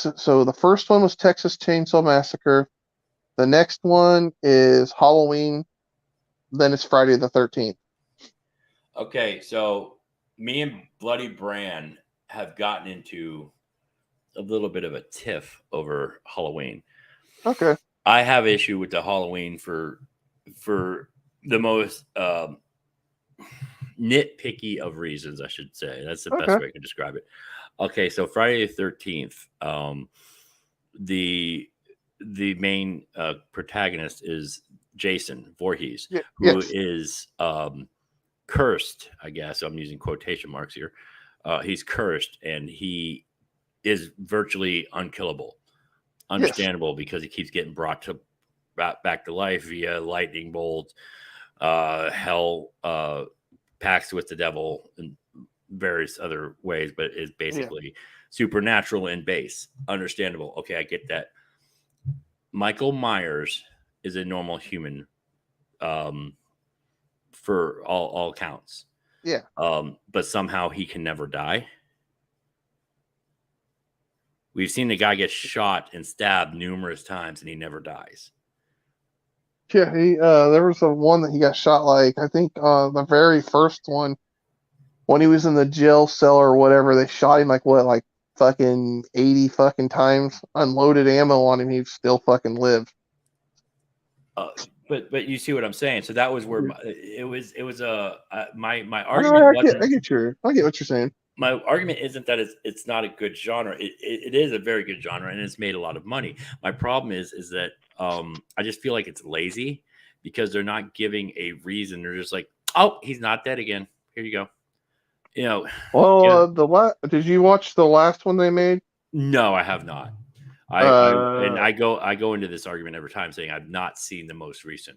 So the first one was Texas Chainsaw Massacre. The next one is Halloween. Then it's Friday the 13th.
Okay, so me and Bloody Bran have gotten into a little bit of a tiff over Halloween.
Okay.
I have issue with the Halloween for the most nitpicky of reasons, I should say. That's the best way I can describe it. Okay, so Friday the 13th, the main protagonist is Jason Voorhees, who is cursed, I guess. I'm using quotation marks here. He's cursed, and he is virtually unkillable. Understandable, because he keeps getting brought back to life via lightning bolt, hell, pacts with the devil, and various other ways, but is basically supernatural in base. Understandable. Okay, I get that. Michael Myers is a normal human, for all counts.
Yeah.
But somehow he can never die. We've seen the guy get shot and stabbed numerous times, and he never dies.
Yeah, there was one that he got shot, like, I think the very first one, when he was in the jail cell or whatever, they shot him like fucking 80 fucking times, unloaded ammo on him, he still fucking lived.
But you see what I'm saying? So that was where my argument.
I get what you're saying.
My argument isn't that it's not a good genre. It is a very good genre, and it's made a lot of money. My problem is that I just feel like it's lazy because they're not giving a reason. They're just like, oh, he's not dead again. Here you go. You know.
Well, did you watch the last one they made?
No, I have not. I go into this argument every time saying I've not seen the most recent.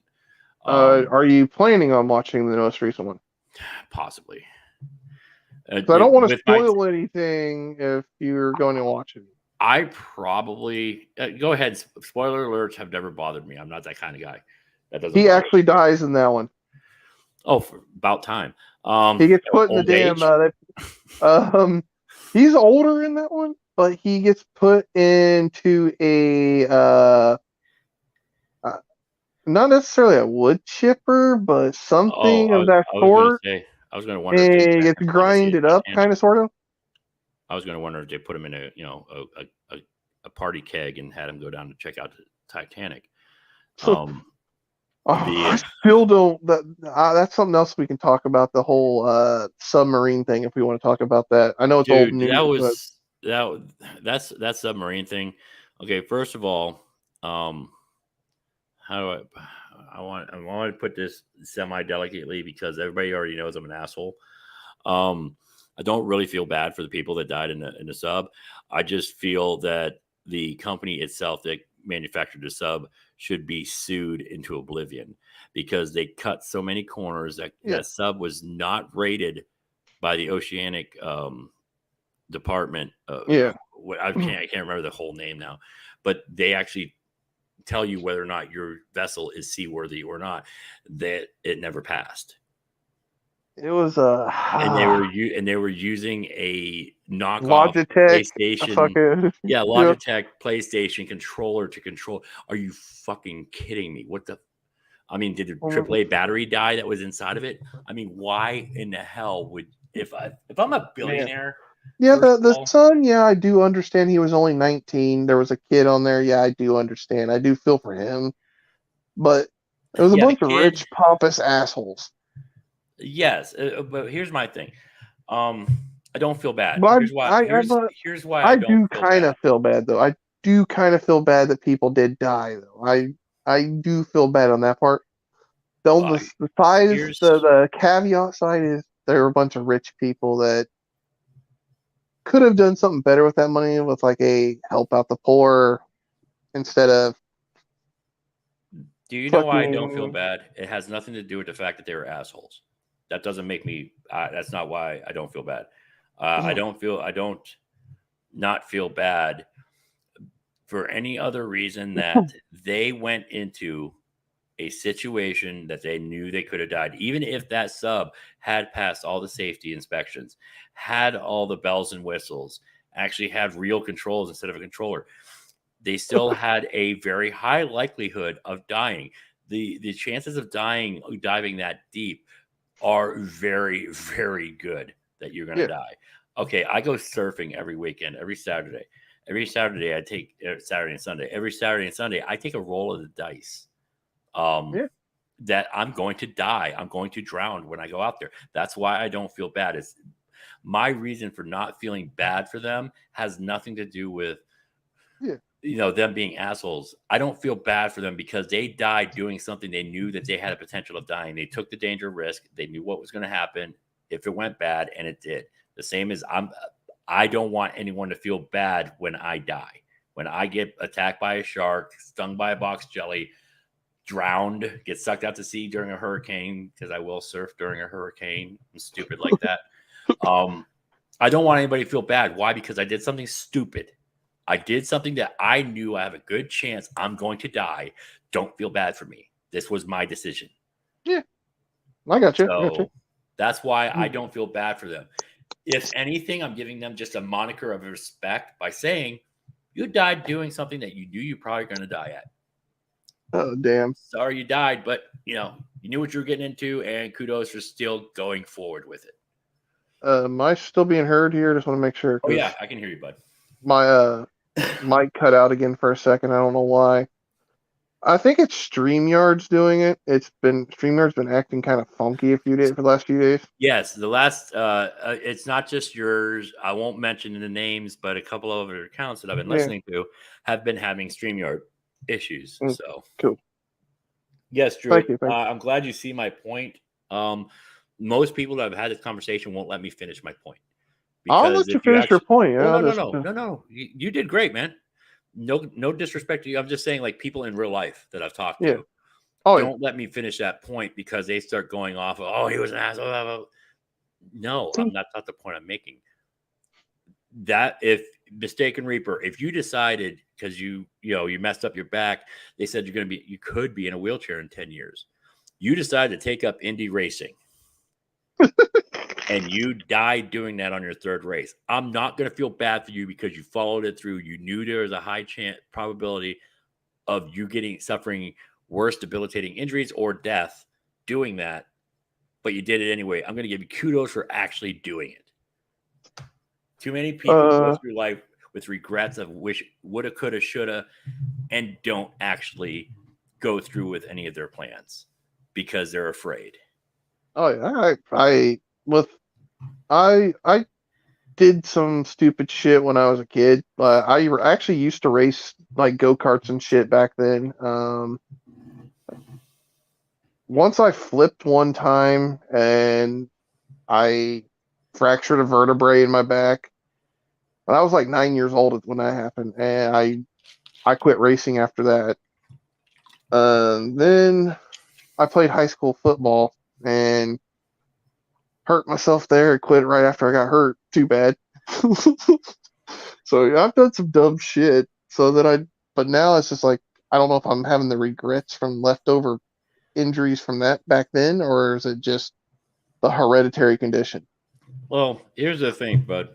Are you planning on watching the most recent one?
Possibly.
I don't want to spoil anything if you're going to watch it.
I probably go ahead. Spoiler alerts have never bothered me. I'm not that kind of guy. That doesn't
He
bother.
actually dies in that one.
Oh, for about time.
He gets put in the
Old
damn.
age?
He's older in that one, but he gets put into a not necessarily a wood chipper, but
Oh,
something
I
of
was,
that
I was gonna
sort.
say, I was gonna wonder if they
And gets
actually put him in
grinded
the
up,
Titanic.
kind of, sort of.
I was gonna wonder if they put him in a party keg and had him go down to check out the Titanic.
I still don't. That's something else we can talk about. The whole submarine thing, if we want to talk about that. I know it's old
Dude,
news.
that submarine thing. Okay, first of all, how do I want to put this semi delicately because everybody already knows I'm an asshole. I don't really feel bad for the people that died in the sub. I just feel that the company itself that manufactured the sub should be sued into oblivion because they cut so many corners that sub was not rated by the oceanic department. I can't remember the whole name now, but they actually tell you whether or not your vessel is seaworthy or not. That it never passed.
It was
And they were using a knockoff
Logitech
PlayStation. Logitech PlayStation controller to control. Are you fucking kidding me? What the? I mean, did the AAA battery die that was inside of it? I mean, why in the hell would if I'm a billionaire?
Yeah, the son. Yeah, I do understand. He was only 19. There was a kid on there. Yeah, I do understand. I do feel for him, but it was a bunch of rich, pompous assholes.
Yes, but here's my thing. I don't feel bad.
But
Here's why
I do kind of feel bad though. I do kind of feel bad that people did die though. I do feel bad on that part. The caveat side is there were a bunch of rich people that could have done something better with that money, with like a help out the poor instead of.
Do you know why I don't feel bad? It has nothing to do with the fact that they were assholes. That doesn't make me. That's not why I don't feel bad. I don't not feel bad for any other reason that they went into a situation that they knew they could have died. Even if that sub had passed all the safety inspections, had all the bells and whistles, actually had real controls instead of a controller, they still had a very high likelihood of dying. The chances of diving that deep are very, very good that you're going to die. Okay, I go surfing every weekend, every Saturday. Every Saturday I take Saturday and Sunday. Every Saturday and Sunday I take a roll of the dice. That I'm going to die. I'm going to drown when I go out there. That's why I don't feel bad. It's my reason for not feeling bad for them has nothing to do with them being assholes. I don't feel bad for them because they died doing something they knew that they had a potential of dying. They took the danger risk. They knew what was going to happen if it went bad, and it did. The same as I don't want anyone to feel bad when I die. When I get attacked by a shark, stung by a box jelly, drowned, get sucked out to sea during a hurricane, because I will surf during a hurricane. I'm stupid like that. I don't want anybody to feel bad. Why? Because I did something stupid. I did something that I knew I have a good chance I'm going to die. Don't feel bad for me. This was my decision.
Yeah. I got you.
So that's why I don't feel bad for them. If anything, I'm giving them just a moniker of respect by saying you died doing something that you knew you're probably going to die at.
Oh, damn.
Sorry you died, but you knew what you were getting into, and kudos for still going forward with it.
Am I still being heard here? Just want to make sure.
Oh yeah, I can hear you, bud.
My mic cut out again for a second. I don't know why. I think it's StreamYard's doing it. StreamYard's been acting kind of funky for the last few days.
Yes, the last it's not just yours. I won't mention the names, but a couple of other accounts that I've been listening to have been having StreamYard issues. So
cool.
Yes, Drew. Thank you. I'm glad you see my point. Most people that have had this conversation won't let me finish my point.
I'll let you finish your point.
No. You did great, man. No disrespect to you. I'm just saying, like, people in real life that I've talked to don't let me finish that point because they start going off of, he was an asshole. No, that's not the point I'm making. that if Mistaken Reaper, if you decided because you messed up your back, they said you could be in a wheelchair in 10 years. You decided to take up indie racing. And you died doing that on your third race. I'm not going to feel bad for you because you followed it through. You knew there was a high probability of you suffering worse debilitating injuries or death doing that, but you did it anyway. I'm going to give you kudos for actually doing it. Too many people go through life with regrets of wish, woulda, coulda, shoulda, and don't actually go through with any of their plans because they're afraid.
Oh yeah, I did some stupid shit when I was a kid. I actually used to race like go-karts and shit back then. Once I flipped one time and I fractured a vertebrae in my back. And I was like 9 years old when that happened, and I quit racing after that. Then I played high school football and hurt myself there. Quit right after I got hurt. Too bad. So I've done some dumb shit. But now it's just like I don't know if I'm having the regrets from leftover injuries from that back then, or is it just the hereditary condition?
Well, here's the thing, bud,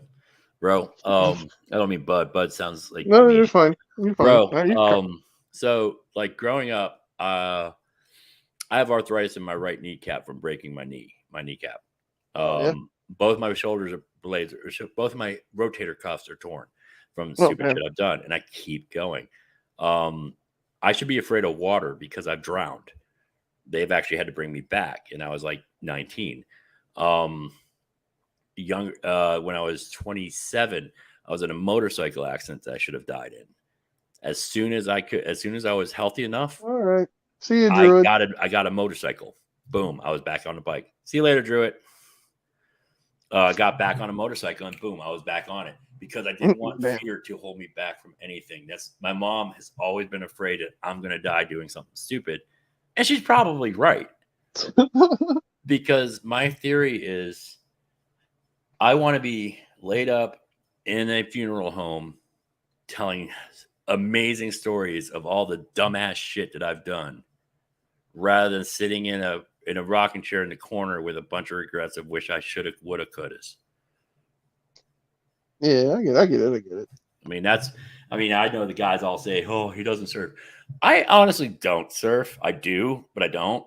bro. I don't mean bud. Bud sounds like
no, you're fine. You're fine,
bro. So like growing up, I have arthritis in my right kneecap from breaking my kneecap. Both my shoulders are blades, both of my rotator cuffs are torn from stupid shit I've done, and I keep going. I should be afraid of water because I've drowned. They've actually had to bring me back, and I was like 19. When I was 27, I was in a motorcycle accident that I should have died in. As soon as I was healthy enough,
all right. See you, Druid.
I got a motorcycle. Boom, I was back on the bike. See you later, Druid. I got back on a motorcycle and boom, I was back on it because I didn't want fear to hold me back from anything. My mom has always been afraid that I'm going to die doing something stupid. And she's probably right. Because my theory is I want to be laid up in a funeral home telling amazing stories of all the dumbass shit that I've done rather than sitting in a rocking chair in the corner with a bunch of regrets of wish I should have, would have, could have.
Yeah, I get it.
I know the guys all say, oh, he doesn't surf. I honestly don't surf. I do, but I don't.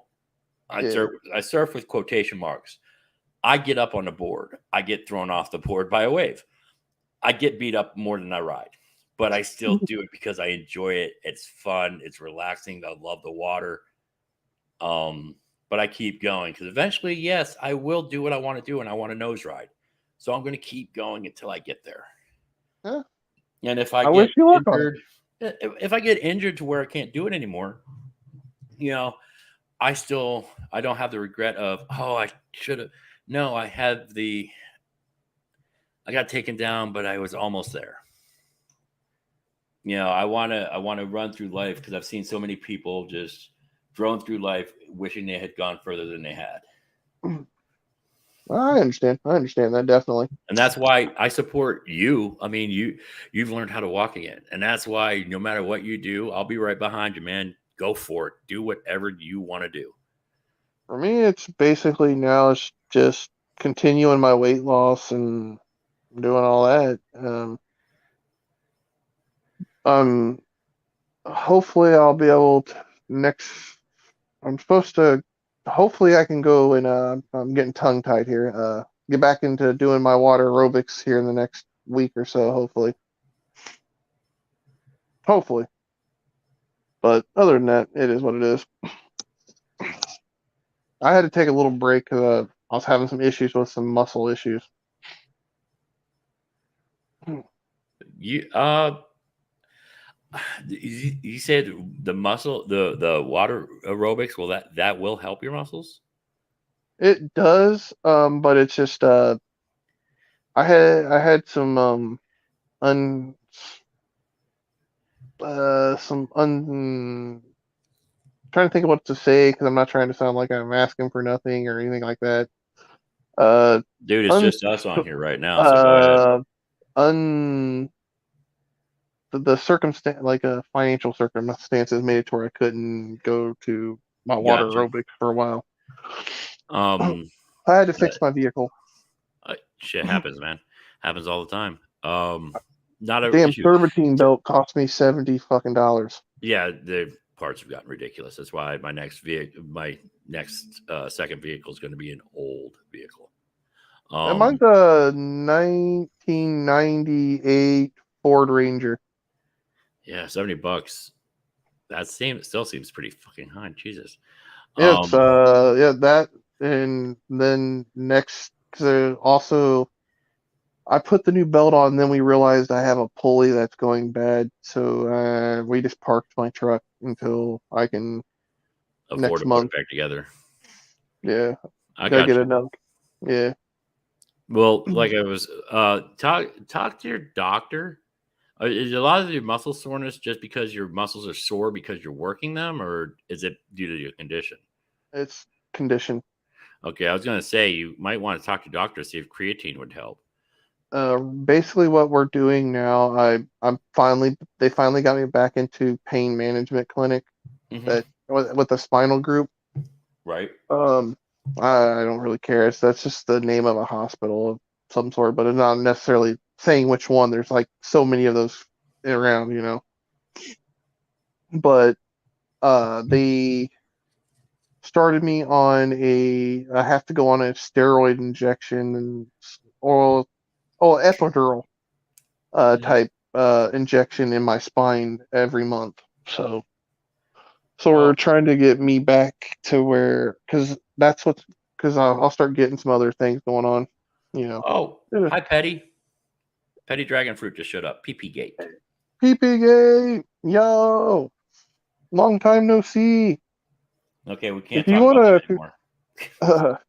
I surf with quotation marks. I get up on the board. I get thrown off the board by a wave. I get beat up more than I ride, but I still do it because I enjoy it. It's fun. It's relaxing. I love the water. But I keep going because eventually, yes, I will do what I want to do, and I want to nose ride. So I'm going to keep going until I get there.
Yeah.
And if I get injured to where I can't do it anymore, I don't have the regret of, oh, I should have. No, I got taken down, but I was almost there. I want to run through life because I've seen so many people just drone through life wishing they had gone further than they had.
I understand that definitely.
And that's why I support you. I mean, you've learned how to walk again. And that's why no matter what you do, I'll be right behind you, man. Go for it. Do whatever you want to do.
For me, it's basically now it's just continuing my weight loss and doing all that. Hopefully I'll be able to hopefully I can go and I'm getting tongue tied here. Get back into doing my water aerobics here in the next week or so, hopefully. But other than that, it is what it is. I had to take a little break because I was having some issues with some muscle issues.
You said the muscle, the water aerobics, that will help your muscles?
It does, but it's just I had some trying to think of what to say because I'm not trying to sound like I'm asking for nothing or anything like that.
Dude, it's just us on here right now. So go ahead.
the circumstance, like financial circumstances, made it to where I couldn't go to my water
Gotcha.
aerobics for a while.
Um,
I had to fix my vehicle.
Shit happens, man. Happens all the time. Not a
Damn
issue.
serpentine belt cost me $70 fucking.
Yeah, the parts have gotten ridiculous. That's why my next second vehicle is going to be an old vehicle.
Mine's a 1998 Ford Ranger.
Yeah, $70. That still seems pretty fucking high. Jesus.
It's that, and then next also I put the new belt on, and then we realized I have a pulley that's going bad, so we just parked my truck until I can
afford
next
to put
month.
it back together.
Yeah,
I
gotta
got
get
you.
another. Yeah.
Well, like I was talk to your doctor. Is a lot of your muscle soreness just because your muscles are sore because you're working them, or is it due to your condition?
It's condition.
Okay, I was going to say you might want to talk to your doctor to see if creatine would help.
Basically what we're doing now, they finally got me back into pain management clinic that with the spinal group.
Right.
I don't really care. That's just the name of a hospital of some sort, but it's not necessarily saying which one. There's like so many of those around, you know. But they started me on I have to go on a steroid injection and epidural type injection in my spine every month. So we're trying to get me back to where, because I'll start getting some other things going on, you know.
Oh, hi, Petty. Petty Dragon Fruit just showed up. PP Gate.
PP Gate, yo, long time no see.
Okay, we can't
If you
talk about that anymore.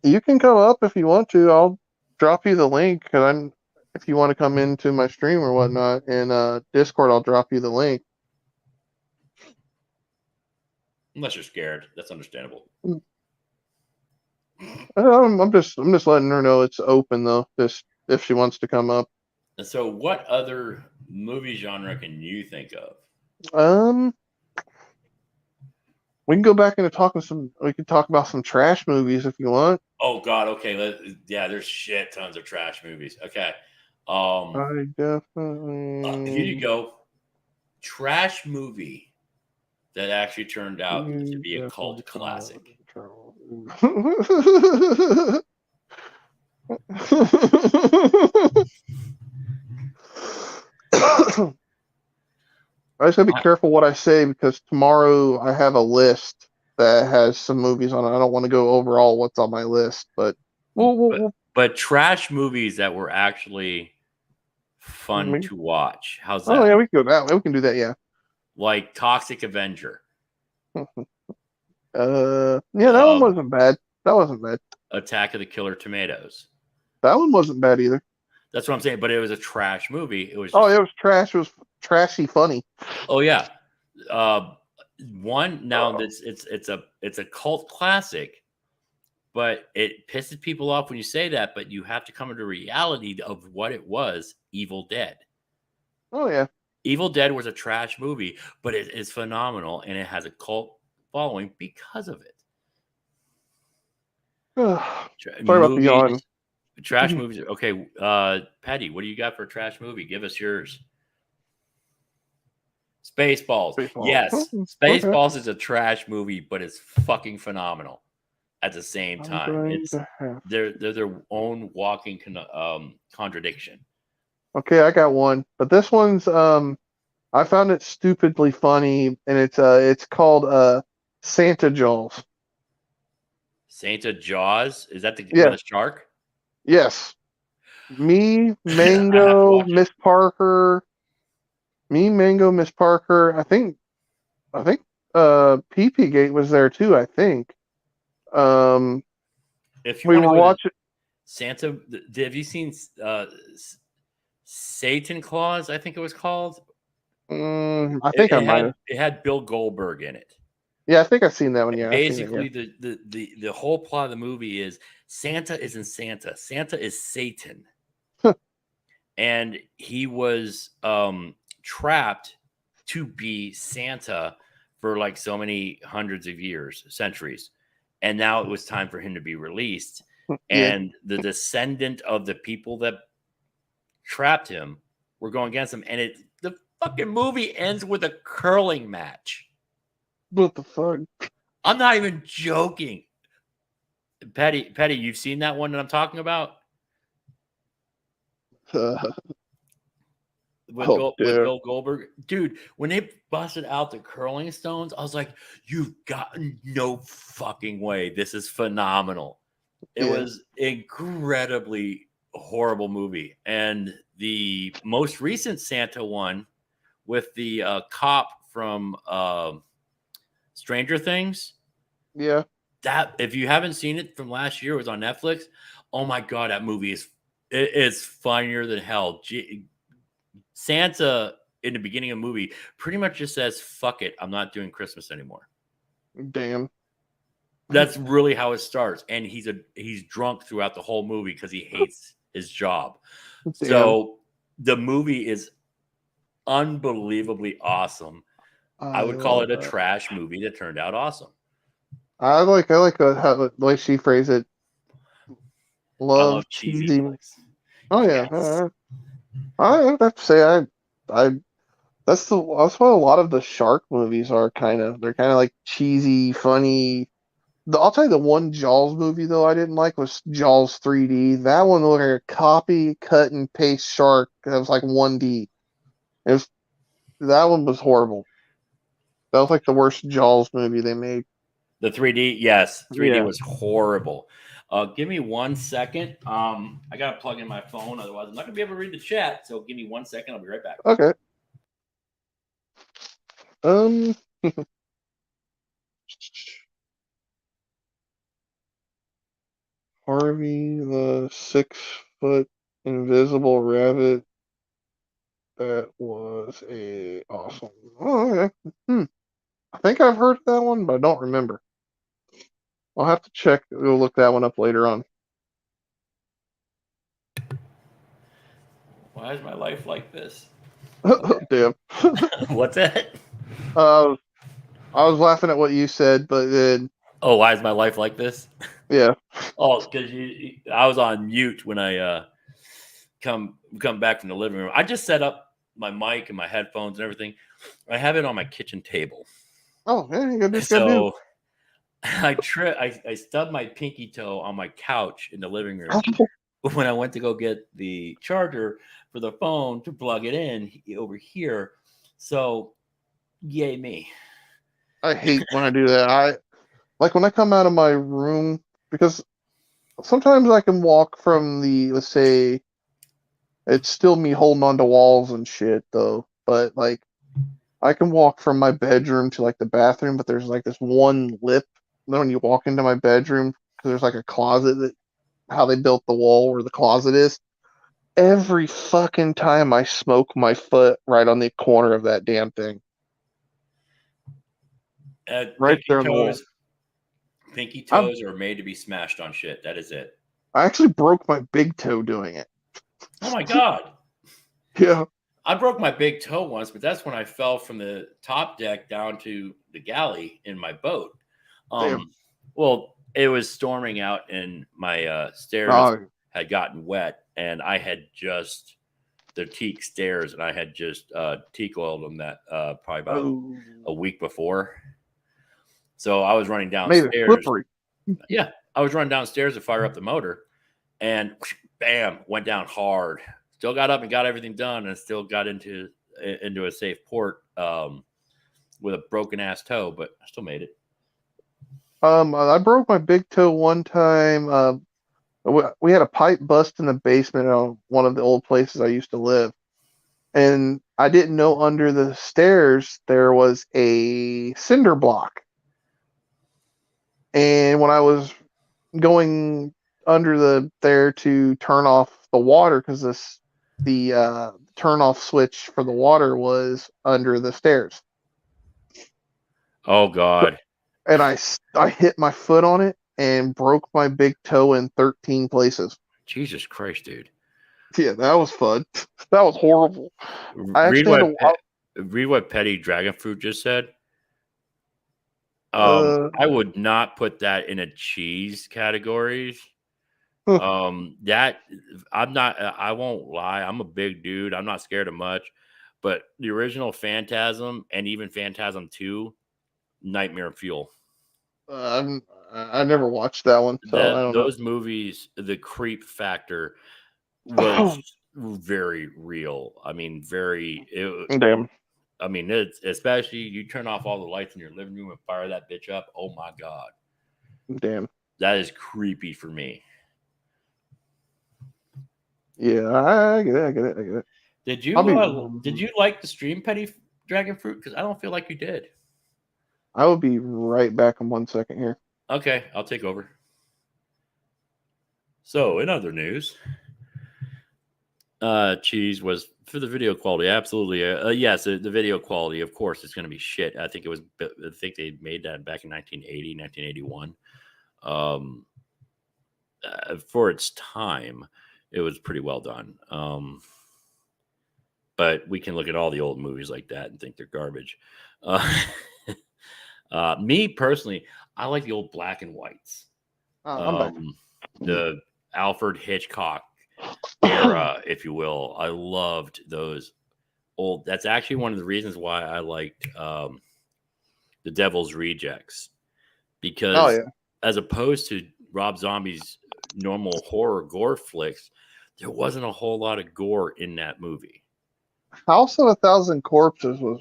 You can come up if you want to. I'll drop you the link, because if you want to come into my stream or whatnot, in Discord, I'll drop you the link.
Unless you're scared, that's understandable.
I'm just letting her know it's open though, just if she wants to come up.
And so, what other movie genre can you think of?
We can go back into we can talk about some trash movies if you want.
Oh God, okay, there's shit tons of trash movies. Okay,
I definitely.
Here you go. Trash movie that actually turned out to be a cult classic.
I just gotta be careful what I say, because tomorrow I have a list that has some movies on it. I don't want to go over all what's on my list, but
but trash movies that were actually fun to watch. How's that?
Oh yeah, we can go that way. We can do that. Yeah.
Like Toxic Avenger.
Yeah, that one wasn't bad. That wasn't bad.
Attack of the Killer Tomatoes.
That one wasn't bad either.
That's what I'm saying, but it was a trash movie. It was.
It was trash. It was trashy funny.
Oh yeah. One now it's a cult classic, but it pisses people off when you say that. But you have to come into reality of what it was. Evil Dead.
Oh yeah.
Evil Dead was a trash movie, but it is phenomenal, and it has a cult following because of it.
Sorry about the yawn.
Trash movies. Okay, Patty, what do you got for a trash movie? Give us yours. Spaceballs. Yes, Spaceballs is a trash movie, but it's fucking phenomenal at the same time. They're their own walking contradiction.
Okay, I got one, but this one's I found it stupidly funny, and it's called Santa Jaws.
Santa Jaws? Is that the with a shark?
Yes. Me, Mango, Miss Parker. Me, Mango, Miss Parker. I think PP Gate was there too, I think.
If you we were watching Santa, have you seen Satan Claus? I think it was called.
I think I might have.
It had Bill Goldberg in it.
Yeah, I think I've seen that one. Yeah.
Basically, the whole plot of the movie is Santa isn't Santa. Santa is Satan. and he was trapped to be Santa for like so many hundreds of years, centuries. And now it was time for him to be released.
Yeah.
And the descendant of the people that trapped him were going against him. And the fucking movie ends with a curling match.
What the fuck?
I'm not even joking. Petty, you've seen that one that I'm talking about? With Bill Goldberg, dude. When they busted out the curling stones, I was like, "You've got no fucking way! This is phenomenal." It was incredibly horrible movie, and the most recent Santa one with the cop from Stranger Things.
Yeah.
That if you haven't seen it from last year, it was on Netflix. Oh my god, that movie is funnier than hell. Santa in the beginning of the movie pretty much just says, "Fuck it, I'm not doing Christmas anymore."
Damn.
That's really how it starts, and he's drunk throughout the whole movie because he hates his job.
Damn.
So the movie is unbelievably awesome. I would call it a trash movie that turned out awesome.
I like how the way she phrased it.
I love cheesy flicks.
Oh yeah.
Yes.
I have to say that's what a lot of the shark movies are kind of. They're kind of like cheesy, funny. I'll tell you the one Jaws movie though I didn't like was Jaws 3D. That one looked like a copy, cut and paste shark. That was like 1D. That one was horrible. That was like the worst Jaws movie they made.
The 3D, yes, 3D was horrible. Give me 1 second. I gotta plug in my phone, otherwise I'm not gonna be able to read the chat. So give me 1 second. I'll be right back.
Okay. Harvey the 6-foot invisible rabbit. That was awesome. Oh, okay. I think I've heard of that one, but I don't remember. I'll have to check. We'll look that one up later on.
Why is my life like this?
Damn.
What's that?
I was laughing at what you said, but then.
Oh, why is my life like this?
Yeah.
Oh, because I was on mute when I come back from the living room. I just set up my mic and my headphones and everything. I have it on my kitchen table.
Oh, yeah,
so I stubbed my pinky toe on my couch in the living room when I went to go get the charger for the phone to plug it in over here. So, yay me.
I hate when I do that. Like when I come out of my room, because sometimes I can walk from let's say, it's still me holding onto walls and shit though, but like I can walk from my bedroom to like the bathroom, but there's like this one lip. Then when you walk into my bedroom, because there's like a closet how they built the wall where the closet is. Every fucking time I smoke my foot right on the corner of that damn thing. Right there on the wall.
Pinky toes are made to be smashed on shit. That is it.
I actually broke my big toe doing it.
Oh my god.
Yeah.
I broke my big toe once, but that's when I fell from the top deck down to the galley in my boat. Well, it was storming out and my stairs had gotten wet, and I had just the teak stairs, and I had just teak oiled them that probably about a week before. So I was running downstairs.
Made it slippery.
Yeah, I was running downstairs to fire up the motor, and bam, went down hard. Still got up and got everything done, and still got into a safe port with a broken ass toe, but I still made it.
I broke my big toe one time. We had a pipe bust in the basement of one of the old places I used to live, and I didn't know under the stairs there was a cinder block. And when I was going under there to turn off the water, because the turn off switch for the water was under the stairs.
Oh god.
And I hit my foot on it and broke my big toe in 13 places.
Jesus Christ, dude.
Yeah, that was fun. That was horrible. I
Read
actually had
what
to.
read what Petty Dragonfruit just said.
Uh,
I would not put that in a cheese category.
huh,
That I'm not. I won't lie. I'm a big dude. I'm not scared of much. But the original Phantasm and even Phantasm 2, nightmare fuel.
I never watched that one, so I don't know.
Those movies, the creep factor was very real. I mean,
Damn,
I mean, it's especially you turn off all the lights in your living room and fire that bitch up. Oh my god,
damn.
that is creepy for me.
Yeah, I get it. I get it. I get it.
Did
I'll be.
you like the stream Petty Dragonfruit? Because I don't feel like you did.
I will be right back in 1 second here.
Okay, I'll take over. So, in other news, cheese was for the video quality. Absolutely, yes. The video quality, of course, is going to be shit. I think they made that back in 1980, 1981. For its time, it was pretty well done. But we can look at all the old movies like that and think they're garbage. Me personally, I like the old black and whites.
I'm back.
The Alfred Hitchcock era, if you will. I loved those old. That's actually one of the reasons why I liked The Devil's Rejects, because as opposed to Rob Zombie's normal horror gore flicks, there wasn't a whole lot of gore in that movie.
House of a Thousand Corpses was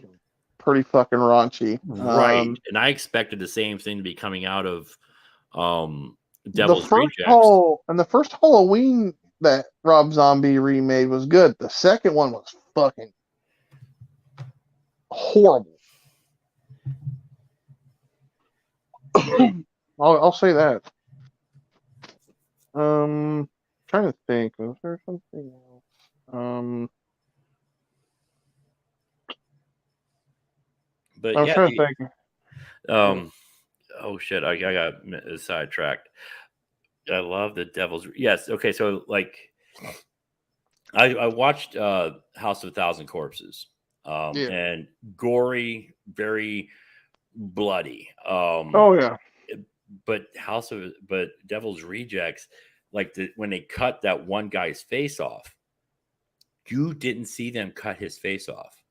pretty fucking raunchy.
Right. And I expected the same thing to be coming out of Devil's Rejects.
The first Halloween that Rob Zombie remade was good. The second one was fucking horrible. I'll say that. Trying to think. Was there something else?
But
I'm trying to think.
Oh shit, I got sidetracked. I love the Devil's. Yes, okay, so like, I watched House of a Thousand Corpses, and gory, very bloody. But Devil's Rejects, like when they cut that one guy's face off, you didn't see them cut his face off.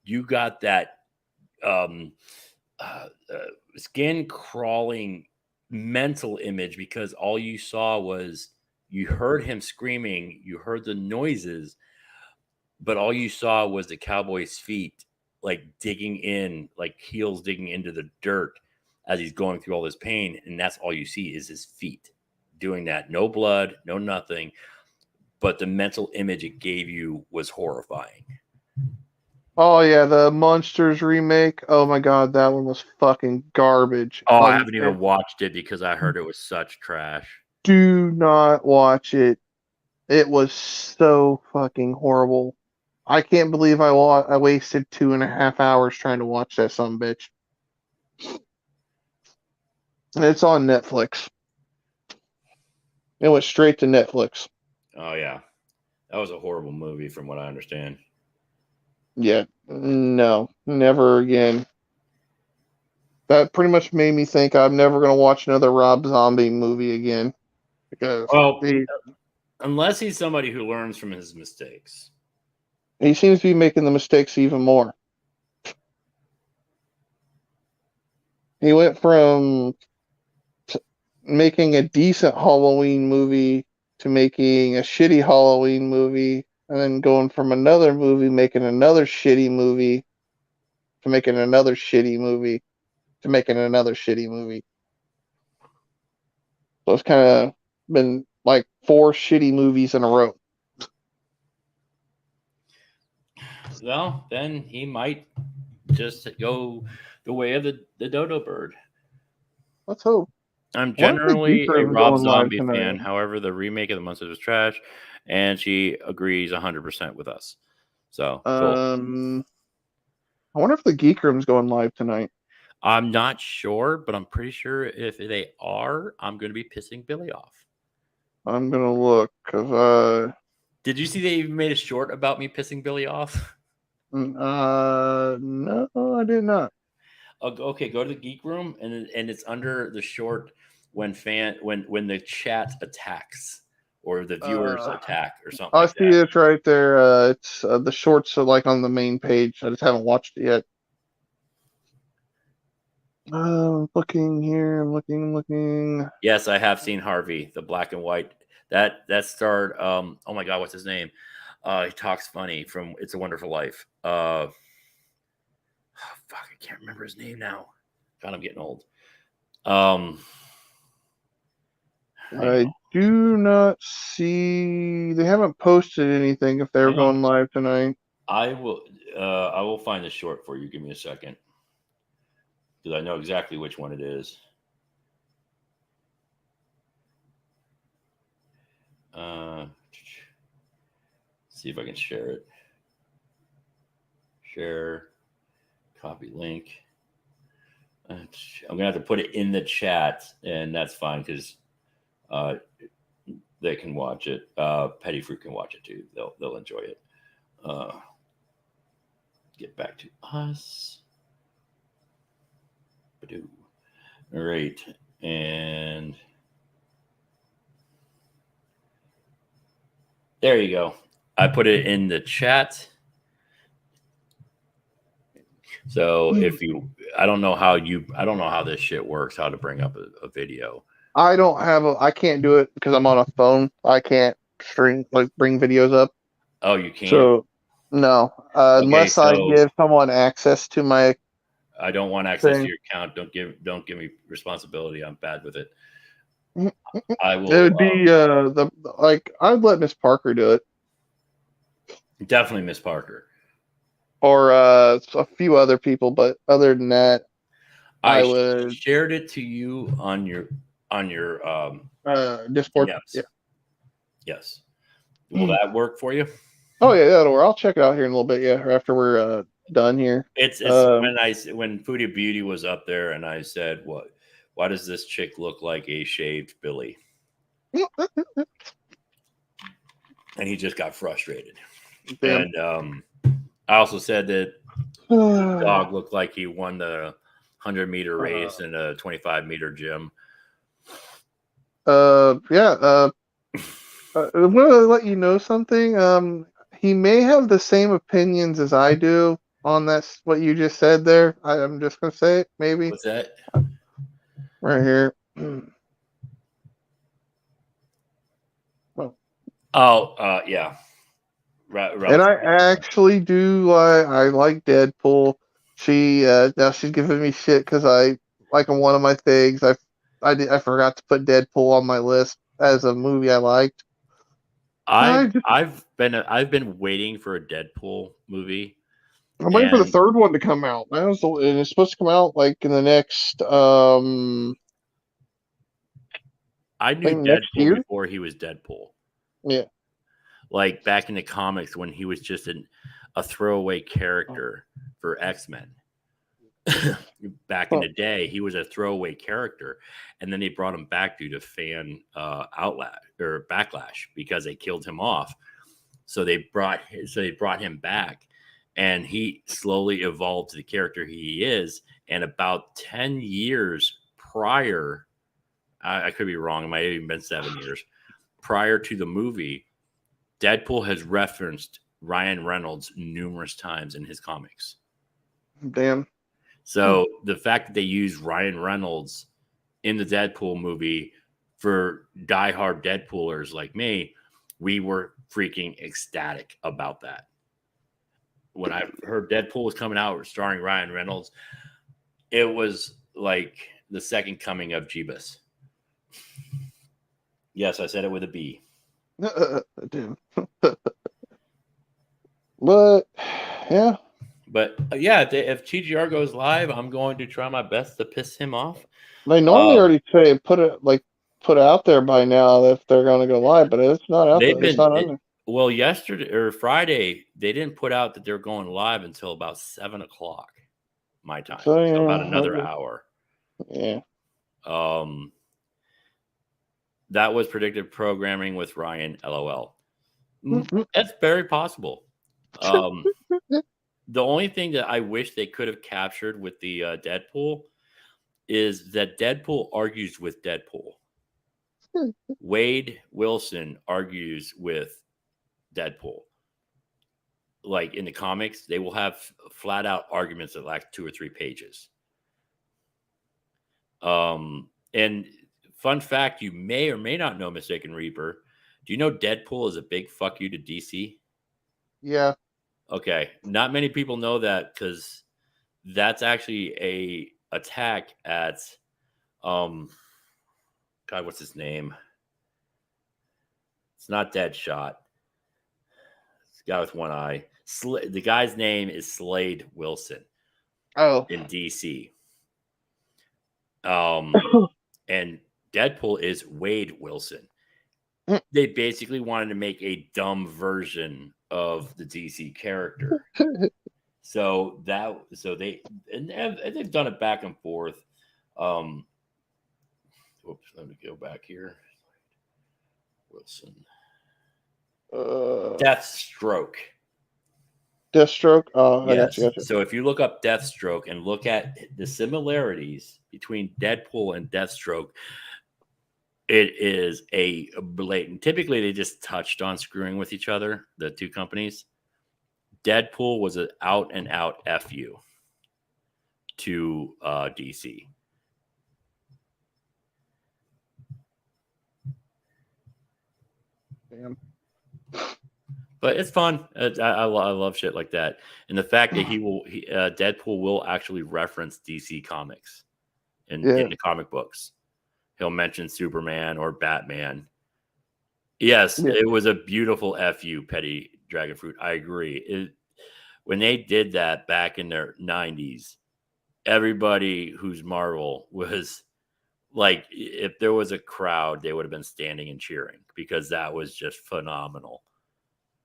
You got that skin crawling mental image, because all you saw was, you heard him screaming, you heard the noises, but all you saw was the cowboy's feet, like digging in, like heels digging into the dirt as he's going through all this pain. And that's all you see is his feet doing that. No blood, no nothing. But the mental image it gave you was horrifying.
Oh yeah, the Monsters remake. Oh my god, that one was fucking garbage.
Oh, I haven't even watched it because I heard it was such trash.
Do not watch it. It was so fucking horrible. I can't believe I wasted 2.5 hours trying to watch that sumbitch. And it's on Netflix. It went straight to Netflix.
Oh yeah, that was a horrible movie, from what I understand.
Yeah, no, never again. That pretty much made me think I'm never going to watch another Rob Zombie movie again. Because
unless he's somebody who learns from his mistakes.
He seems to be making the mistakes even more. He went from making a decent Halloween movie to making a shitty Halloween movie, and then going from another movie making another shitty movie to making another shitty movie to making another shitty movie. So it's kind of been like 4 shitty movies in a row.
Well, then he might just go the way of the dodo bird.
Let's hope.
I'm generally a Rob Zombie fan. However, the remake of The Monsters was trash, and she agrees 100% with us. So, cool.
I wonder if the Geek Room's going live tonight.
I'm not sure, but I'm pretty sure if they are, I'm going to be pissing Billy off.
I'm going to look, because
Did you see they even made a short about me pissing Billy off?
No, I did not.
Okay, go to the geek room and it's under the short when the chat attacks or the viewers attack or something
I
like
see
that.
it right there. It's the shorts are like on the main page. I just haven't watched it yet. Looking here, looking.
Yes, I have seen Harvey, the black and white. That starred oh my god, what's his name? He talks funny from It's a Wonderful Life. Fuck, I can't remember his name now. God, I'm getting old.
I do not see. They haven't posted anything if they're going live tonight.
I will find the short for you. Give me a second, because I know exactly which one it is. See if I can share it. Share, copy link. I'm gonna have to put it in the chat, and that's fine because they can watch it. Petty Fruit can watch it too. They'll enjoy it. Get back to us. All right, and there you go. I put it in the chat. So I don't know how this shit works, how to bring up a video.
I can't do it because I'm on a phone. I can't bring videos up.
Oh, you can't?
So, no. Unless I give someone access to my
I don't want access to your account. Don't give me responsibility. I'm bad with it. I will.
It would be I'd let Miss Parker do it.
Definitely Miss Parker.
Or a few other people, but other than that, I would
shared it to you on your
Discord.
Yes. Yes. Will that work for you?
Oh yeah, that'll work. I'll check it out here in a little bit. Yeah, after we're done here.
It's when Foodie Beauty was up there, and I said, "What? Why does this chick look like a shaved Billy?" And he just got frustrated. Damn. And I also said that the dog looked like he won the 100-meter race in a 25-meter gym.
Yeah. I want to let you know something. He may have the same opinions as I do on what you just said there. I'm just gonna say it. Maybe.
What's that?
Right here.
Oh, yeah.
And I actually do. I like Deadpool. Now she's giving me shit because I like on one of my things. I forgot to put Deadpool on my list as a movie I liked.
I've been waiting for a Deadpool movie.
I'm waiting for the third one to come out. And it's supposed to come out like in the next. I
knew Deadpool before he was Deadpool.
Yeah.
Like back in the comics when he was just a throwaway character for X-Men. Back in the day, he was a throwaway character, and then they brought him back due to fan backlash because they killed him off. So they brought him back, and he slowly evolved to the character he is. And about 10 years prior, I could be wrong, it might have even been 7 years prior to the movie, Deadpool has referenced Ryan Reynolds numerous times in his comics.
Damn.
So the fact that they used Ryan Reynolds in the Deadpool movie for diehard Deadpoolers like me, we were freaking ecstatic about that. When I heard Deadpool was coming out starring Ryan Reynolds, it was like the second coming of Jeebus. Yes, I said it with a B.
Damn. But yeah.
But yeah, if TGR goes live, I'm going to try my best to piss him off.
They normally already say put it out there by now if they're going to go live, but it's not out there. It's not on there.
Well, yesterday or Friday, they didn't put out that they're going live until about 7:00 my time. So about another hour.
Yeah.
That was predictive programming with Ryan. LOL. That's very possible. The only thing that I wish they could have captured with the Deadpool is that Deadpool argues with Deadpool. Wade Wilson argues with Deadpool. Like in the comics, they will have flat out arguments that last 2 or 3 pages. And fun fact, you may or may not know, Mistaken Reaper. Do you know Deadpool is a big fuck you to DC?
Yeah.
Okay. Not many people know that because that's actually a attack at God, what's his name? It's not Deadshot. It's the guy with one eye. The guy's name is Slade Wilson.
Oh.
In DC. And Deadpool is Wade Wilson. They basically wanted to make a dumb version of the DC character. So they've done it back and forth. Oops, let me go back here. Wilson. Deathstroke.
Deathstroke? Oh,
yes.
I got you.
So if you look up Deathstroke and look at the similarities between Deadpool and Deathstroke, it is a blatant. Typically, they just touched on screwing with each other, the two companies. Deadpool was an out and out FU to DC.
Damn.
But it's fun. I love shit like that, and the fact that Deadpool will actually reference DC Comics in the comic books. He'll mention Superman or Batman. Yes, It was a beautiful FU, Petty Dragonfruit. I agree. When they did that back in their 90s, everybody who's Marvel was like, if there was a crowd, they would have been standing and cheering because that was just phenomenal.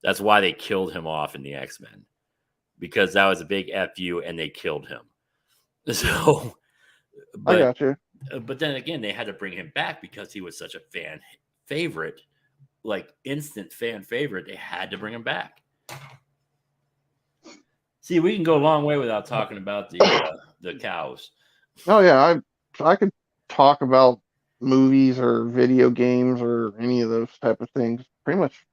That's why they killed him off in the X-Men, because that was a big FU and they killed him. So,
I got you.
But then again, they had to bring him back because he was such a fan favorite, like instant fan favorite. They had to bring him back. See, we can go a long way without talking about the cows.
Oh yeah, I could talk about movies or video games or any of those type of things pretty much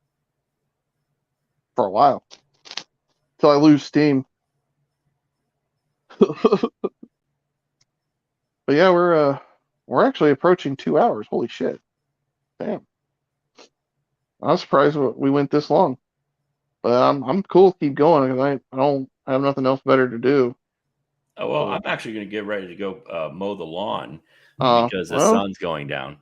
for a while till I lose steam. But yeah, we're actually approaching 2 hours. Holy shit! Damn, I was surprised we went this long. But I'm cool to keep going because I don't have nothing else better to do.
Oh well, I'm actually going to get ready to go mow the lawn because the sun's going down.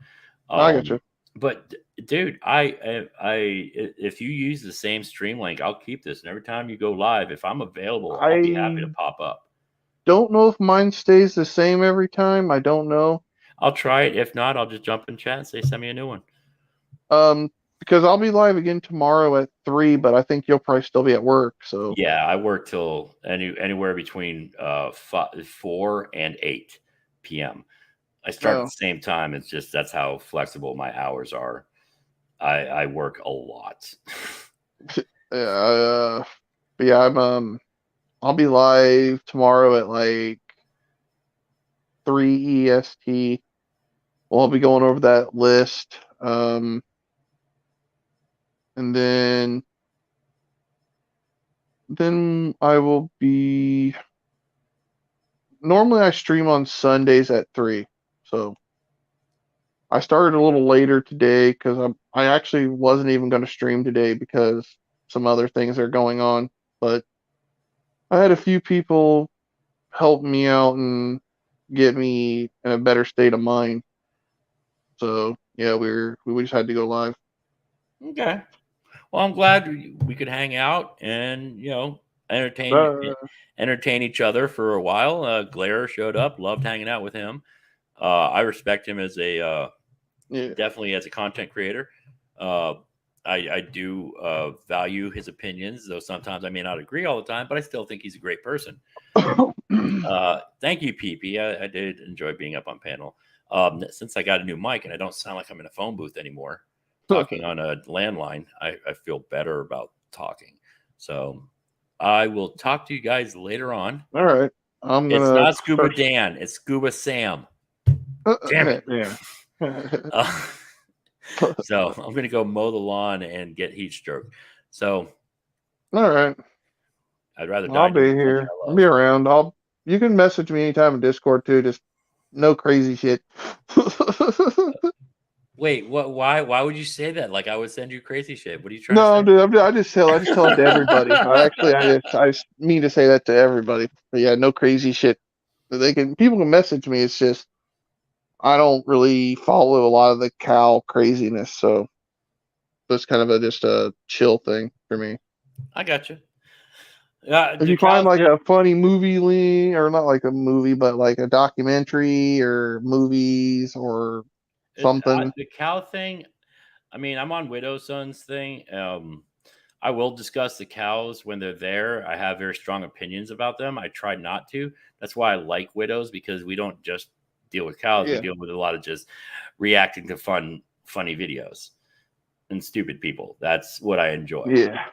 I got you.
But dude, if you use the same stream link, I'll keep this, and every time you go live, if I'm available, I'll be happy to pop up.
Don't know if mine stays the same every time. I don't know.
I'll try it. If not, I'll just jump in chat and say send me a new one.
Because I'll be live again tomorrow at 3, but I think you'll probably still be at work. So
yeah, I work till anywhere between 4 and 8 p.m. I start at the same time. It's just that's how flexible my hours are. I work a lot.
Yeah, but yeah, I'll be live tomorrow at like 3 EST. I'll be going over that list. And then I will be. Normally I stream on Sundays at 3, so I started a little later today because I actually wasn't even going to stream today because some other things are going on, but I had a few people help me out and get me in a better state of mind. So yeah, we just had to go live.
Okay. Well, I'm glad we could hang out and entertain each other for a while. Glare showed up, loved hanging out with him. I respect him as definitely as a content creator. I do value his opinions, though sometimes I may not agree all the time, but I still think he's a great person. Thank you, PP. I did enjoy being up on panel. Since I got a new mic and I don't sound like I'm in a phone booth anymore, talking on a landline, I feel better about talking. So I will talk to you guys later on.
All right. I'm
It's
gonna
not Scuba Dan, it's Scuba Sam. Damn it.
Yeah.
So I'm gonna go mow the lawn and get heat stroke. So
All right.
I'd rather die
I'll be
doing something
here.
I
I'll
love.
be around. You can message me anytime in Discord too. Just no crazy shit.
Wait, what? Why would you say that? Like I would send you crazy shit. What are you trying
No,
to
dude. I just tell it to everybody. I just mean to say that to everybody. But yeah, no crazy shit. People can message me. It's just I don't really follow a lot of the cow craziness, so it's kind of just a chill thing for me.
I got you.
If you find like a funny movie link, or not like a movie, but like a documentary or movies or something.
The cow thing, I mean, I'm on Widow Son's thing. I will discuss the cows when they're there. I have very strong opinions about them. I try not to. That's why I like widows, because we don't just deal with cows.
Yeah.
We deal with a lot of just reacting to funny videos and stupid people. That's what I enjoy.
Yeah.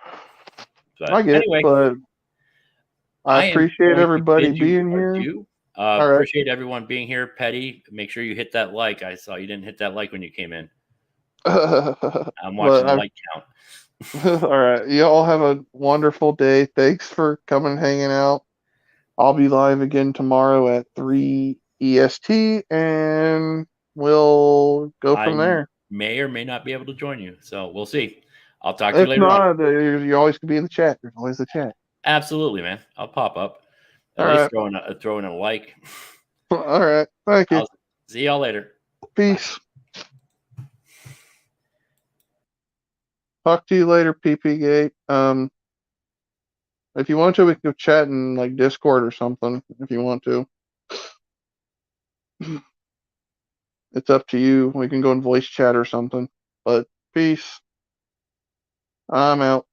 But
I get
anyway,
it, but I appreciate everybody being here. All right.
Appreciate everyone being here. Petty, make sure you hit that like. I saw you didn't hit that like when you came in. I'm watching the like count.
All right. You all have a wonderful day. Thanks for coming and hanging out. I'll be live again tomorrow at 3 EST, and we'll go from there.
May or may not be able to join you, so we'll see. I'll talk to you later.
If not, you always can be in the chat. There's always the chat.
Absolutely, man. I'll pop up.
At
least throwing a like.
All right. Thank you.
I'll see y'all later.
Peace. Bye. Talk to you later, PP Gate. If you want to, we can go chat in like Discord or something. If you want to, it's up to you. We can go in voice chat or something. But peace. I'm out.